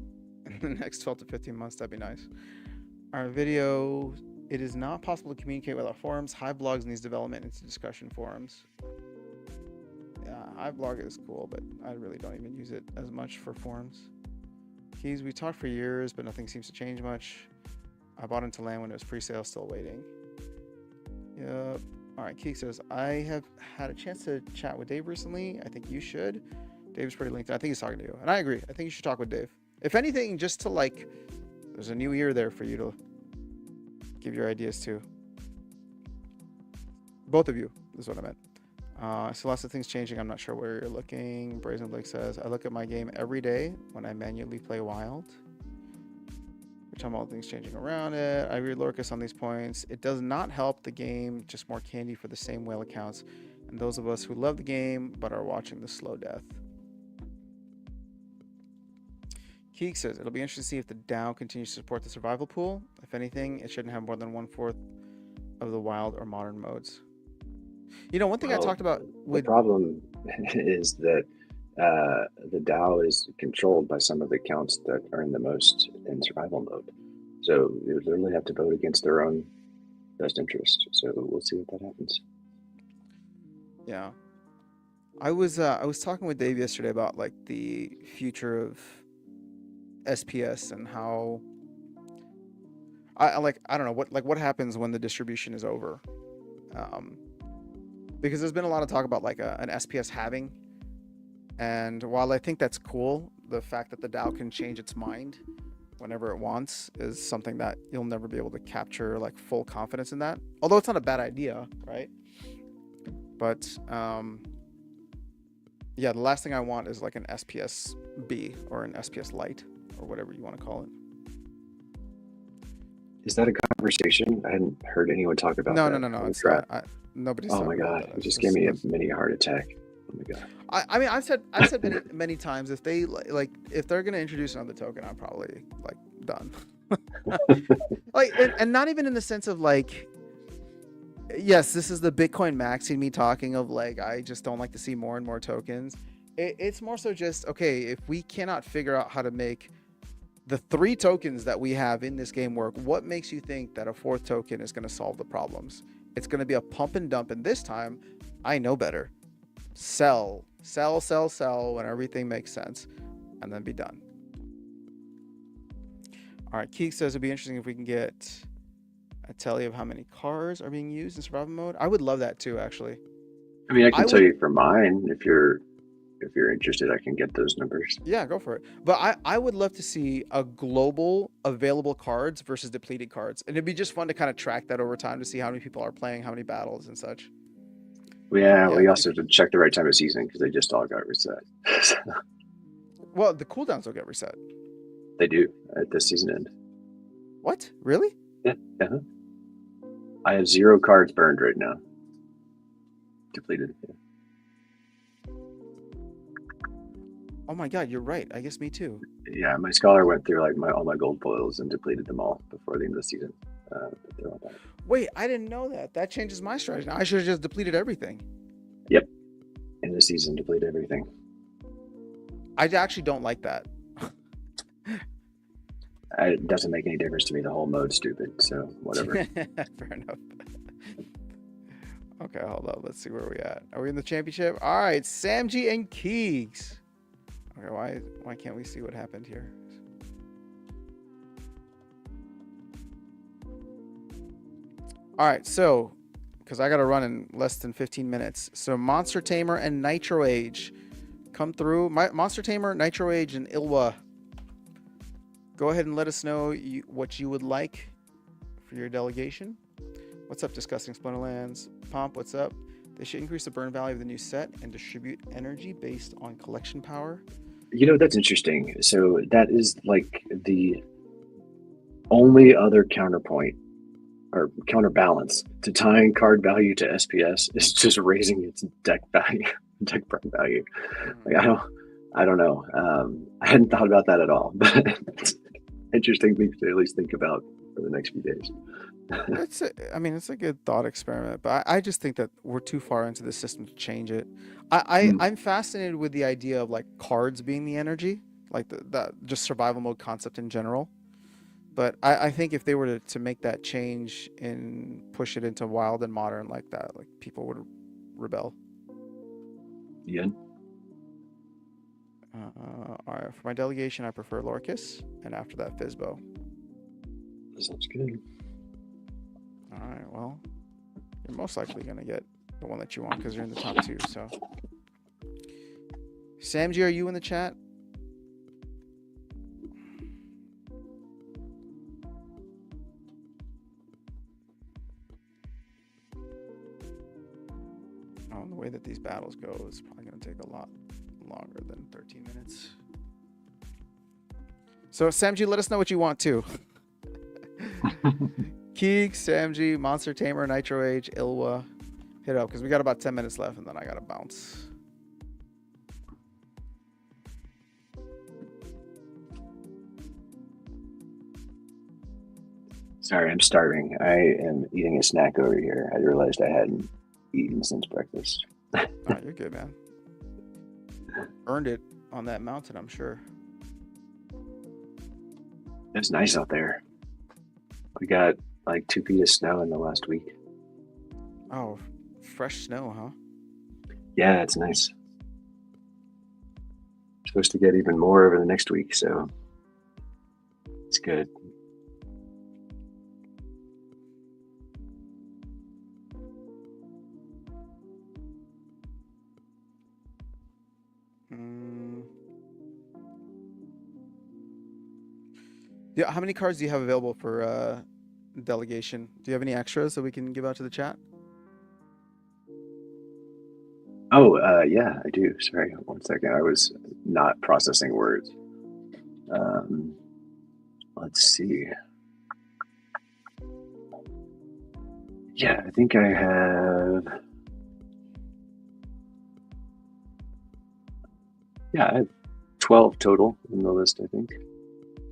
in the next 12 to 15 months. That'd be nice. Our video, it is not possible to communicate with our forums. Hive blogs needs development into discussion forums. Yeah, Hive blog is cool, but I really don't even use it as much for forums. Keys, we talked for years, but nothing seems to change much. I bought into land when it was pre-sale, still waiting. Yep. All right, Keek says, I have had a chance to chat with Dave recently. I think you should. Dave's pretty linked. I think he's talking to you. And I agree. I think you should talk with Dave. If anything, just to like, there's a new year there for you to give your ideas to. Both of you is what I meant. So lots of things changing. I'm not sure where you're looking. Brazen Blake says, I look at my game every day when I manually play Wild. Which I'm all things changing around it. I read Lorcas on these points. It does not help the game, just more candy for the same whale accounts and those of us who love the game but are watching the slow death. Keek says, it'll be interesting to see if the DAO continues to support the survival pool. If anything, it shouldn't have more than 1/4 of the wild or modern modes. You know, one thing I talked about with... The problem is that the DAO is controlled by some of the accounts that earn the most in survival mode. So they literally have to vote against their own best interest. So we'll see what that happens. Yeah. I was talking with Dave yesterday about like the future of SPS and how I don't know what happens when the distribution is over. Because there's been a lot of talk about like an SPS halving And while I think that's cool, the fact that the DAO can change its mind whenever it wants is something that you'll never be able to capture like full confidence in that. Although it's not a bad idea, right? But yeah, the last thing I want is like an SPS B or an SPS Lite or whatever you want to call it. Is that a conversation? I hadn't heard anyone talk about No, that. no. Holy It's crap. not. Nobody's Oh my talking about god, that. it just gave me a mini heart attack. Oh my god. I mean, I've said many times if they like if they're gonna introduce another token, I'm probably like done. Like, and not even in the sense of like, yes, this is the Bitcoin maxing me talking of like I just don't like to see more and more tokens. It's more so just okay, if we cannot figure out how to make the 3 tokens that we have in this game work, what makes you think that a 4th token is going to solve the problems? It's going to be a pump and dump, and this time I know better. Sell when everything makes sense, and then be done. All right, Keek says it'd be interesting if we can get a tally of how many cards are being used in survival mode. I would love that too, actually. I mean, I can tell you for mine if you're interested. I can get those numbers. Yeah, go for it. But I would love to see a global available cards versus depleted cards, and it'd be just fun to kind of track that over time to see how many people are playing, how many battles and such. Yeah, we also have to check the right time of season because they just all got reset. Well, the cooldowns will get reset. They do at this season end. What? Really? Yeah. Uh-huh. I have 0 cards burned right now. Depleted. Yeah. Oh my god, you're right. I guess me too. Yeah, my scholar went through like all my gold foils and depleted them all before the end of the season. They're all back. Wait, I didn't know that. That changes my strategy. Now I should have just depleted everything. Yep. In the season, deplete everything. I actually don't like that. It doesn't make any difference to me. The whole mode's stupid, so whatever. Fair enough. Okay, hold up. Let's see where we at. Are we in the championship? All right, Samji and Keegs. Okay, why can't we see what happened here? All right, so because I got to run in less than 15 minutes. So Monster Tamer and Nitro Age come through. Monster Tamer, Nitro Age, and Ilwa. Go ahead and let us know what you would like for your delegation. What's up, Disgusting Splinterlands? Pomp, what's up? They should increase the burn value of the new set and distribute energy based on collection power. You know, that's interesting. So that is like the only other counterpoint or counterbalance to tying card value to SPS is just raising its deck value, deck burn value. Like, I don't know. I hadn't thought about that at all, but it's interesting thing to at least think about for the next few days. It's a good thought experiment, but I just think that we're too far into the system to change it. I'm fascinated with the idea of like cards being the energy, like the just survival mode concept in general. But I think if they were to make that change and push it into wild and modern like that, like people would rebel. Yeah. All right, for my delegation, I prefer Lorcus, and after that, Fizbo. Sounds good. All right, well, you're most likely going to get the one that you want because you're in the top 2, so. Samji, are you in the chat? Oh, the way that these battles go is probably going to take a lot longer than 13 minutes. So, Samji, let us know what you want too. Keeg, Samji, Monster Tamer, Nitro Age, Ilwa. Hit up because we got about 10 minutes left and then I got to bounce. Sorry, I'm starving. I am eating a snack over here. I realized I hadn't eaten since breakfast. All right, you're good, man. Earned it on that mountain, I'm sure. It's nice out there. We got like 2 feet of snow in the last week. Oh, fresh snow, huh? Yeah, it's nice. We're supposed to get even more over the next week, so it's good. Yeah, how many cards do you have available for delegation? Do you have any extras that we can give out to the chat? Oh, yeah, I do. Sorry, 1 second. I was not processing words. Um, let's see. Yeah, I think I have. Yeah, I have 12 total in the list, I think.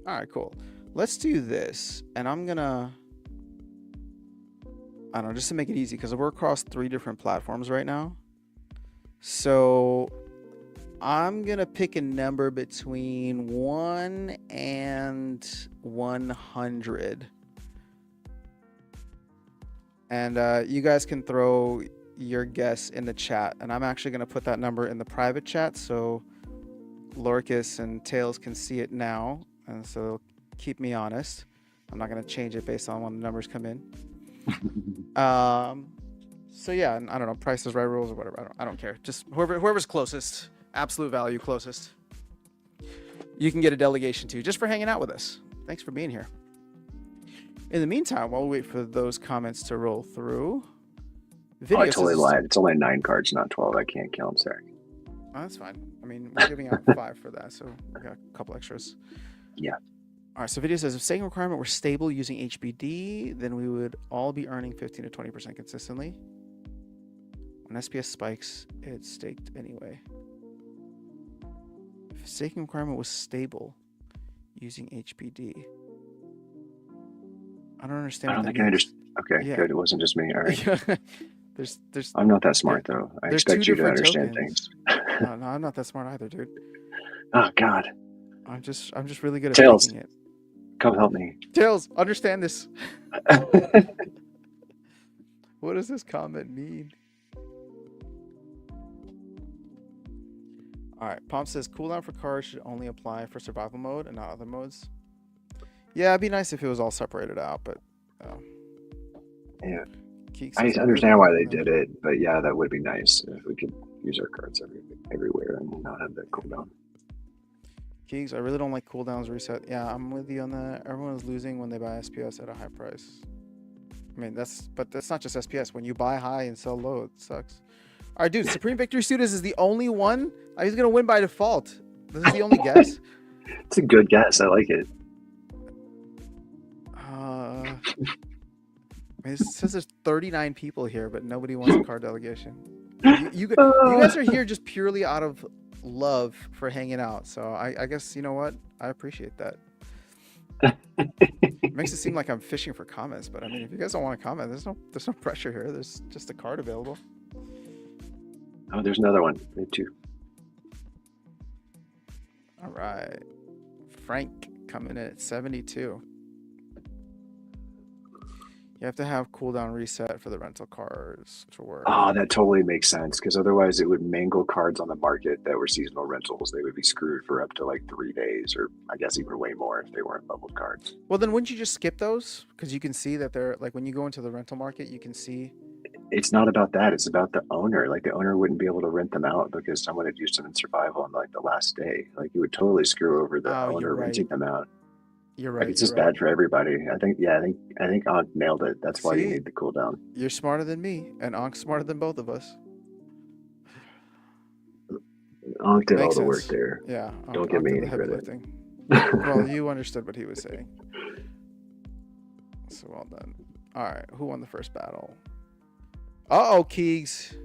All right, cool. Let's do this, and I'm gonna, I don't know, just to make it easy, because we're across 3 different platforms right now. So I'm gonna pick a number between 1 and 100. And you guys can throw your guess in the chat. And I'm actually gonna put that number in the private chat so Lorcas and Tails can see it now. And so it'll keep me honest. I'm not gonna change it based on when the numbers come in. So yeah, and I don't know, Price is Right rules or whatever. I don't care. Just whoever's closest, absolute value closest, you can get a delegation to, just for hanging out with us. Thanks for being here. In the meantime, while we wait for those comments to roll through, I totally lied. It's only 9 cards, not 12. I can't count. Sorry. Oh, that's fine. I mean, we're giving out 5 for that, so we got a couple extras. Yeah. All right, so video says if staking requirement were stable using HBD, then we would all be earning 15 to 20% consistently. When SPS spikes, it's staked anyway. If staking requirement was stable using HBD, I don't understand. I don't think I understand. Okay, yeah. Good. It wasn't just me. All right. there's. I'm not that smart though. I expect you to understand things. No, I'm not that smart either, dude. Oh God. I'm just really good at Tails, taking it. Come help me. Tails, understand this. What does this comment mean? All right, Pomp says cooldown for cards should only apply for survival mode and not other modes. Yeah, it'd be nice if it was all separated out, but yeah, I understand why they did it, but yeah, that would be nice if we could use our cards everywhere and not have that cooldown. Keegs, I really don't like cooldowns reset. Yeah, I'm with you on that. Everyone is losing when they buy SPS at a high price. I mean, that's not just SPS. When you buy high and sell low, it sucks. All right, dude, Supreme Victory Students is the only one. He's gonna win by default. This is the only guess. It's a good guess. I like it. It says there's 39 people here, but nobody wants a card delegation. You guys are here just purely out of love for hanging out. So I guess, you know what? I appreciate that. It makes it seem like I'm fishing for comments, but I mean, if you guys don't want to comment, there's no pressure here. There's just a card available. Oh, there's another one. Me too. All right. Frank coming in at 72. You have to have cooldown reset for the rental cards to work. Oh, that totally makes sense, because otherwise it would mangle cards on the market that were seasonal rentals. They would be screwed for up to like 3 days, or I guess even way more if they weren't leveled cards. Well, then wouldn't you just skip those? Because you can see that they're like, when you go into the rental market, you can see. It's not about that. It's about the owner. Like the owner wouldn't be able to rent them out because someone had used them in survival on like the last day. Like you would totally screw over the owner renting them out. You're right. Like, it's just bad for everybody. I think Ankh nailed it. That's why you need the cooldown. You're smarter than me, and Ankh's smarter than both of us. Ankh did all the work there. Yeah. Don't give me any credit. Well, you understood what he was saying. So well done. All right, who won the first battle? Uh-oh, Keegs.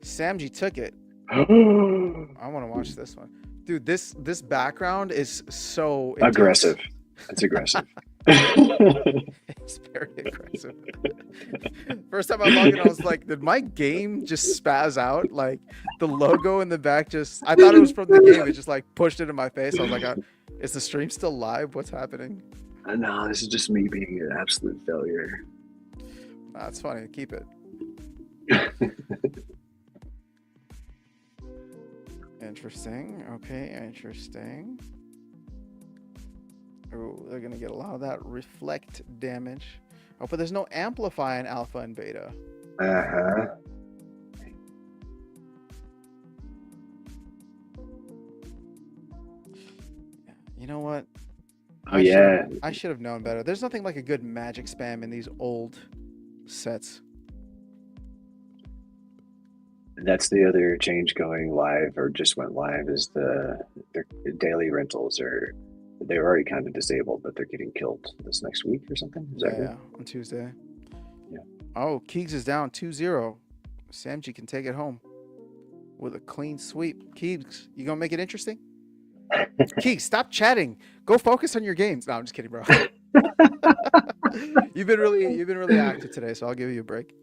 Samji took it. I want to watch this one. Dude, this background is so intense. Aggressive. It's aggressive. It's very aggressive. First time I logged in, I was like, did my game just spaz out? Like the logo in the back I thought it was from the game. It just like pushed it in my face. I was like, is the stream still live? What's happening? No, this is just me being an absolute failure. That's funny. Keep it. Interesting. Okay, interesting. Oh, they're gonna get a lot of that reflect damage. Oh, but there's no amplify in alpha and beta. Uh-huh. Yeah, you know what? Oh yeah, I should have known better. There's nothing like a good magic spam in these old sets. that's the other change going live or just went live is their daily rentals are they're already kind of disabled, but they're getting killed this next week or something. Is that Yeah, right? yeah, on Tuesday. Yeah. Oh, Keegs is down 2-0. Samji can take it home with a clean sweep. Keegs, you gonna make it interesting? Keegs, stop chatting. Go focus on your games. No, I'm just kidding, bro. You've been really active today, so I'll give you a break.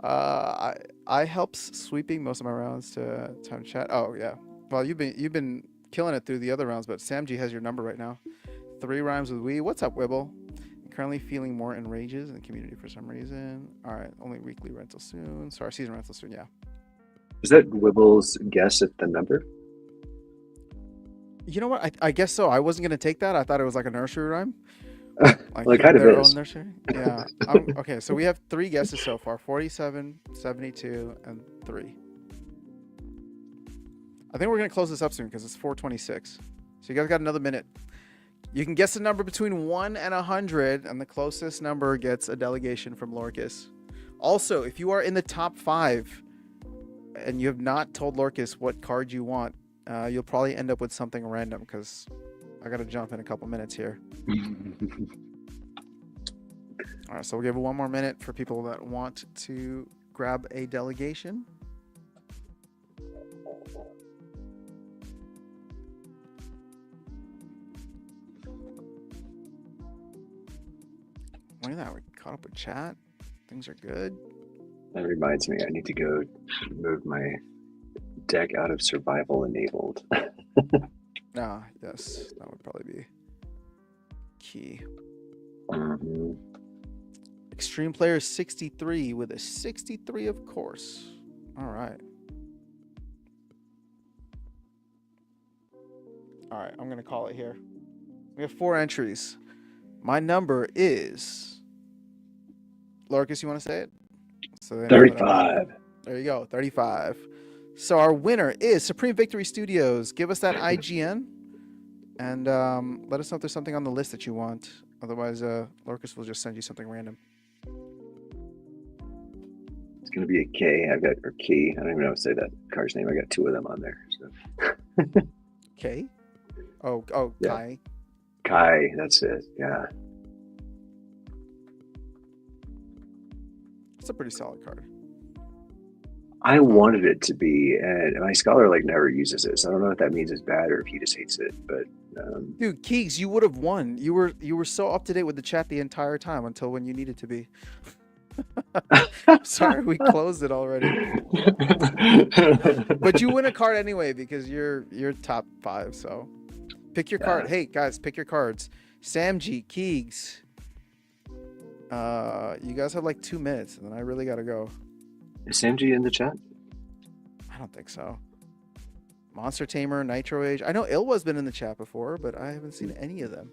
I helps sweeping most of my rounds to time chat. Oh yeah. Well, you've been killing it through the other rounds, but Samji has your number right now. 3 rhymes with we. What's up, Wibble? Currently feeling more enrages in the community for some reason. All right, only weekly rental soon. Sorry, season rental soon. Yeah. Is that Wibble's guess at the number? You know what? I guess so. I wasn't gonna take that. I thought it was like a nursery rhyme. Like kind of their is. own nursery. Yeah. Okay, so we have 3 guesses so far: 47, 72, and 3. I think we're gonna close this up soon because it's 4:26. So you guys got another minute. You can guess a number between 1 and 100, and the closest number gets a delegation from Lorcas. Also, if you are in the top 5 and you have not told Lorcas what card you want, you'll probably end up with something random because I got to jump in a couple minutes here. All right, so we'll give it 1 more minute for people that want to grab a delegation. Look at that, we caught up with chat. Things are good. That reminds me, I need to go move my deck out of survival enabled. Yes, that would probably be key. Mm-hmm. Extreme player 63 with a 63, of course. All right. All right, I'm gonna call it here. We have 4 entries. My number is Lorcas. You want to say it? So 35. There you go, 35. So our winner is Supreme Victory Studios. Give us that IGN and let us know if there's something on the list that you want. Otherwise, Lorcas will just send you something random. It's gonna be a K. I've got or Key. I don't even know how to say that card's name. I got 2 of them on there. So. K? Oh, Yeah. Kai. Kai, that's it. Yeah. It's a pretty solid card. I wanted it to be, and my scholar like never uses it, so I don't know if that means it's bad or if he just hates it. But dude, Keegs, you would have won. You were so up to date with the chat the entire time until when you needed to be. Sorry, we closed it already. But you win a card anyway because you're top 5. So pick your card. Hey guys, pick your cards. Samji, Keegs. You guys have like 2 minutes, and then I really gotta go. Is Samji in the chat? I don't think so. Monster Tamer, Nitro Age. I know Ilwa's been in the chat before, but I haven't seen any of them.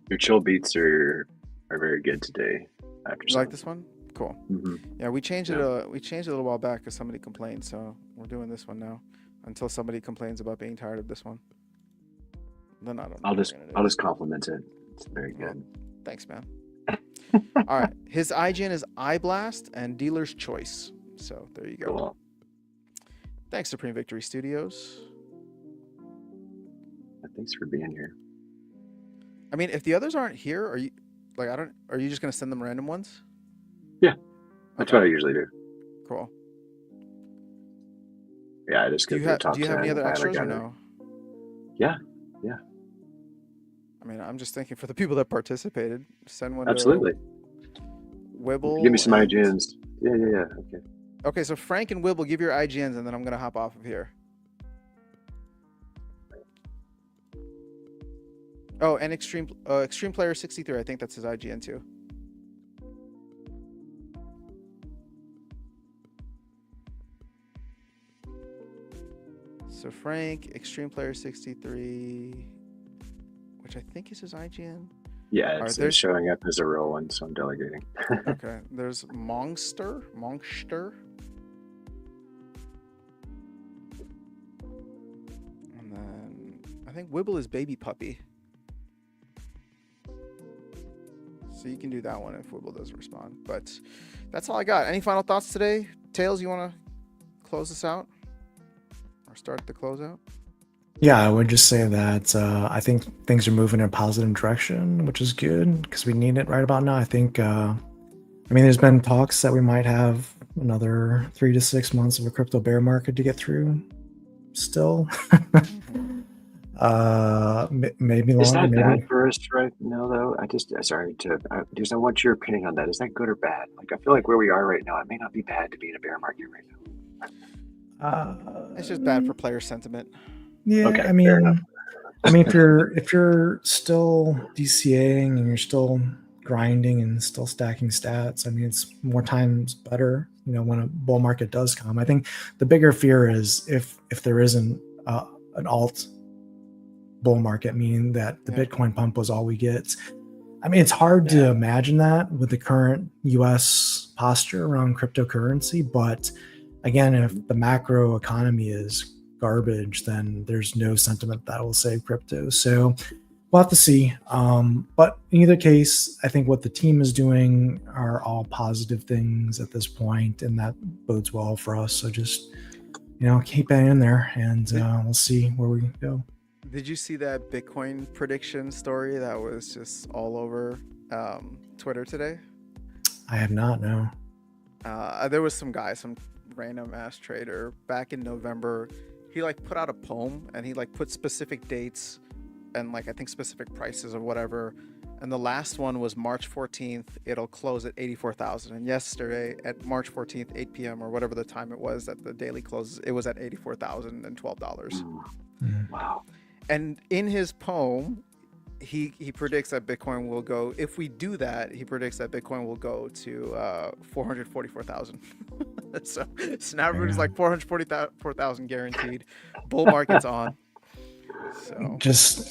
Your chill beats are very good today. You like this one? Cool. Mm-hmm. Yeah, we changed it. We changed it a little while back because somebody complained, so we're doing this one now until somebody complains about being tired of this one. Then I don't know. I'll just compliment it. It's very good. Thanks, man. All right, his IGN is Eye Blast and Dealer's Choice. So there you go. Cool. Thanks, Supreme Victory Studios. Thanks for being here. I mean, if the others aren't here, are you just gonna send them random ones? Yeah, that's what I usually do. Cool. Yeah, I just go Do you have any other extras or no? Yeah. I mean, I'm just thinking for the people that participated, send one. Absolutely. To Wibble. Give me some IGNs. Yeah. Okay. Okay, so Frank and Wibble, give your IGNs, and then I'm gonna hop off of here. Oh, and Extreme Player 63. I think that's his IGN too. So Frank, Extreme Player 63, which I think is his IGN. Yeah, it's showing up as a real one, so I'm delegating. Okay, there's Monster. I think Wibble is baby puppy. So you can do that one if Wibble doesn't respond. But that's all I got. Any final thoughts today? Tails, you want to close this out? Or start the closeout? Yeah, I would just say that I think things are moving in a positive direction, which is good because we need it right about now. I think, there's been talks that we might have another 3 to 6 months of a crypto bear market to get through still. Maybe longer. Is that maybe. bad for us right now, though? I want your opinion on that. Is that good or bad? Like, I feel like where we are right now, it may not be bad to be in a bear market right now. It's just bad for player sentiment. Yeah, Okay, I fair enough. mean, if you're still DCAing and you're still grinding and still stacking stats, I mean, it's more times better. When a bull market does come, I think the bigger fear is if there isn't an alt bull market, meaning that the Bitcoin pump was all we get. I mean, it's hard to imagine that with the current U.S. posture around cryptocurrency. But again, if the macro economy is garbage, then there's no sentiment that will save crypto. So we'll have to see. But in either case, I think what the team is doing are all positive things at this point, and that bodes well for us. So just, keep it in there, and we'll see where we go. Did you see that Bitcoin prediction story that was just all over Twitter today? I have not, no. There was some random ass trader back in November. He put out a poem and he put specific dates and I think specific prices or whatever. And the last one was March 14th. It'll close at 84,000. And yesterday at March 14th, 8 p.m. or whatever the time it was that the daily closes, it was at $84,012. Wow. And in his poem, he predicts that Bitcoin will go, if we do that, he predicts that Bitcoin will go to 444,000. So Snapper's 444,000 guaranteed. Bull market's on. So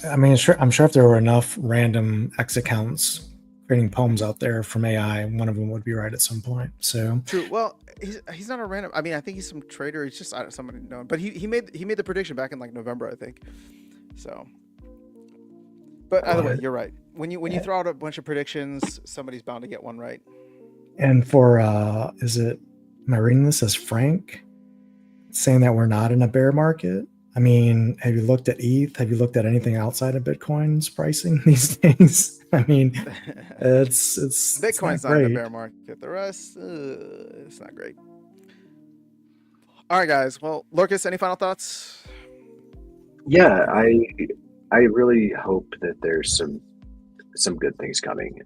I'm sure if there were enough random X accounts creating poems out there from AI, one of them would be right at some point. So true. Well, he's not a random. I mean, I think he's some trader. He's just somebody known. But he made the prediction back in November, I think. So, but either way, you're right. When you throw out a bunch of predictions, somebody's bound to get one right. And for am I reading this as Frank saying that we're not in a bear market? I mean, have you looked at ETH? Have you looked at anything outside of Bitcoin's pricing these days? I mean, it's Bitcoin's not in a bear market. The rest, it's not great. All right, guys. Well, Lorcas, any final thoughts? Yeah, I really hope that there's some good things coming.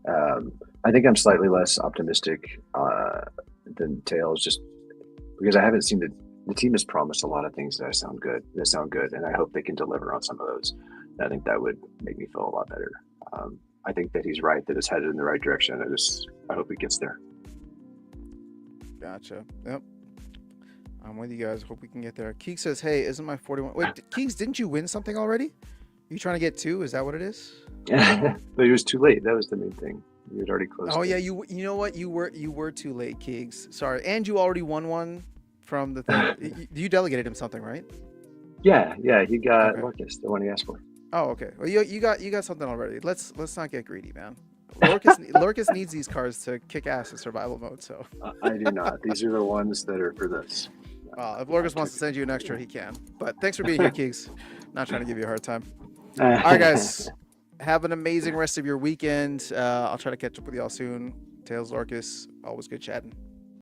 I think I'm slightly less optimistic than Tails, just because I haven't seen the team has promised a lot of things that sound good, and I hope they can deliver on some of those. I think that would make me feel a lot better. I think that he's right, that it's headed in the right direction. I hope it gets there. Gotcha. Yep. I'm with you guys. Hope we can get there. Keeks says, hey, isn't my 41... Wait, Keeks, didn't you win something already? Are you trying to get 2? Is that what it is? But it was too late. That was the main thing. You had already closed. Oh, yeah. You know what? You were too late, Keeks. Sorry. And you already won one from the thing. You delegated him something, right? Yeah. He got Lorcas, the one he asked for. Oh, okay. Well, you got something already. Let's not get greedy, man. Lorcas needs these cards to kick ass in survival mode. So I do not. These are the ones that are for this. If Lorcas wants to send you an extra, he can. But thanks for being here, Keeks. Not trying to give you a hard time. All right, guys. Have an amazing rest of your weekend. I'll try to catch up with y'all soon. Tails, Lorcas, always good chatting.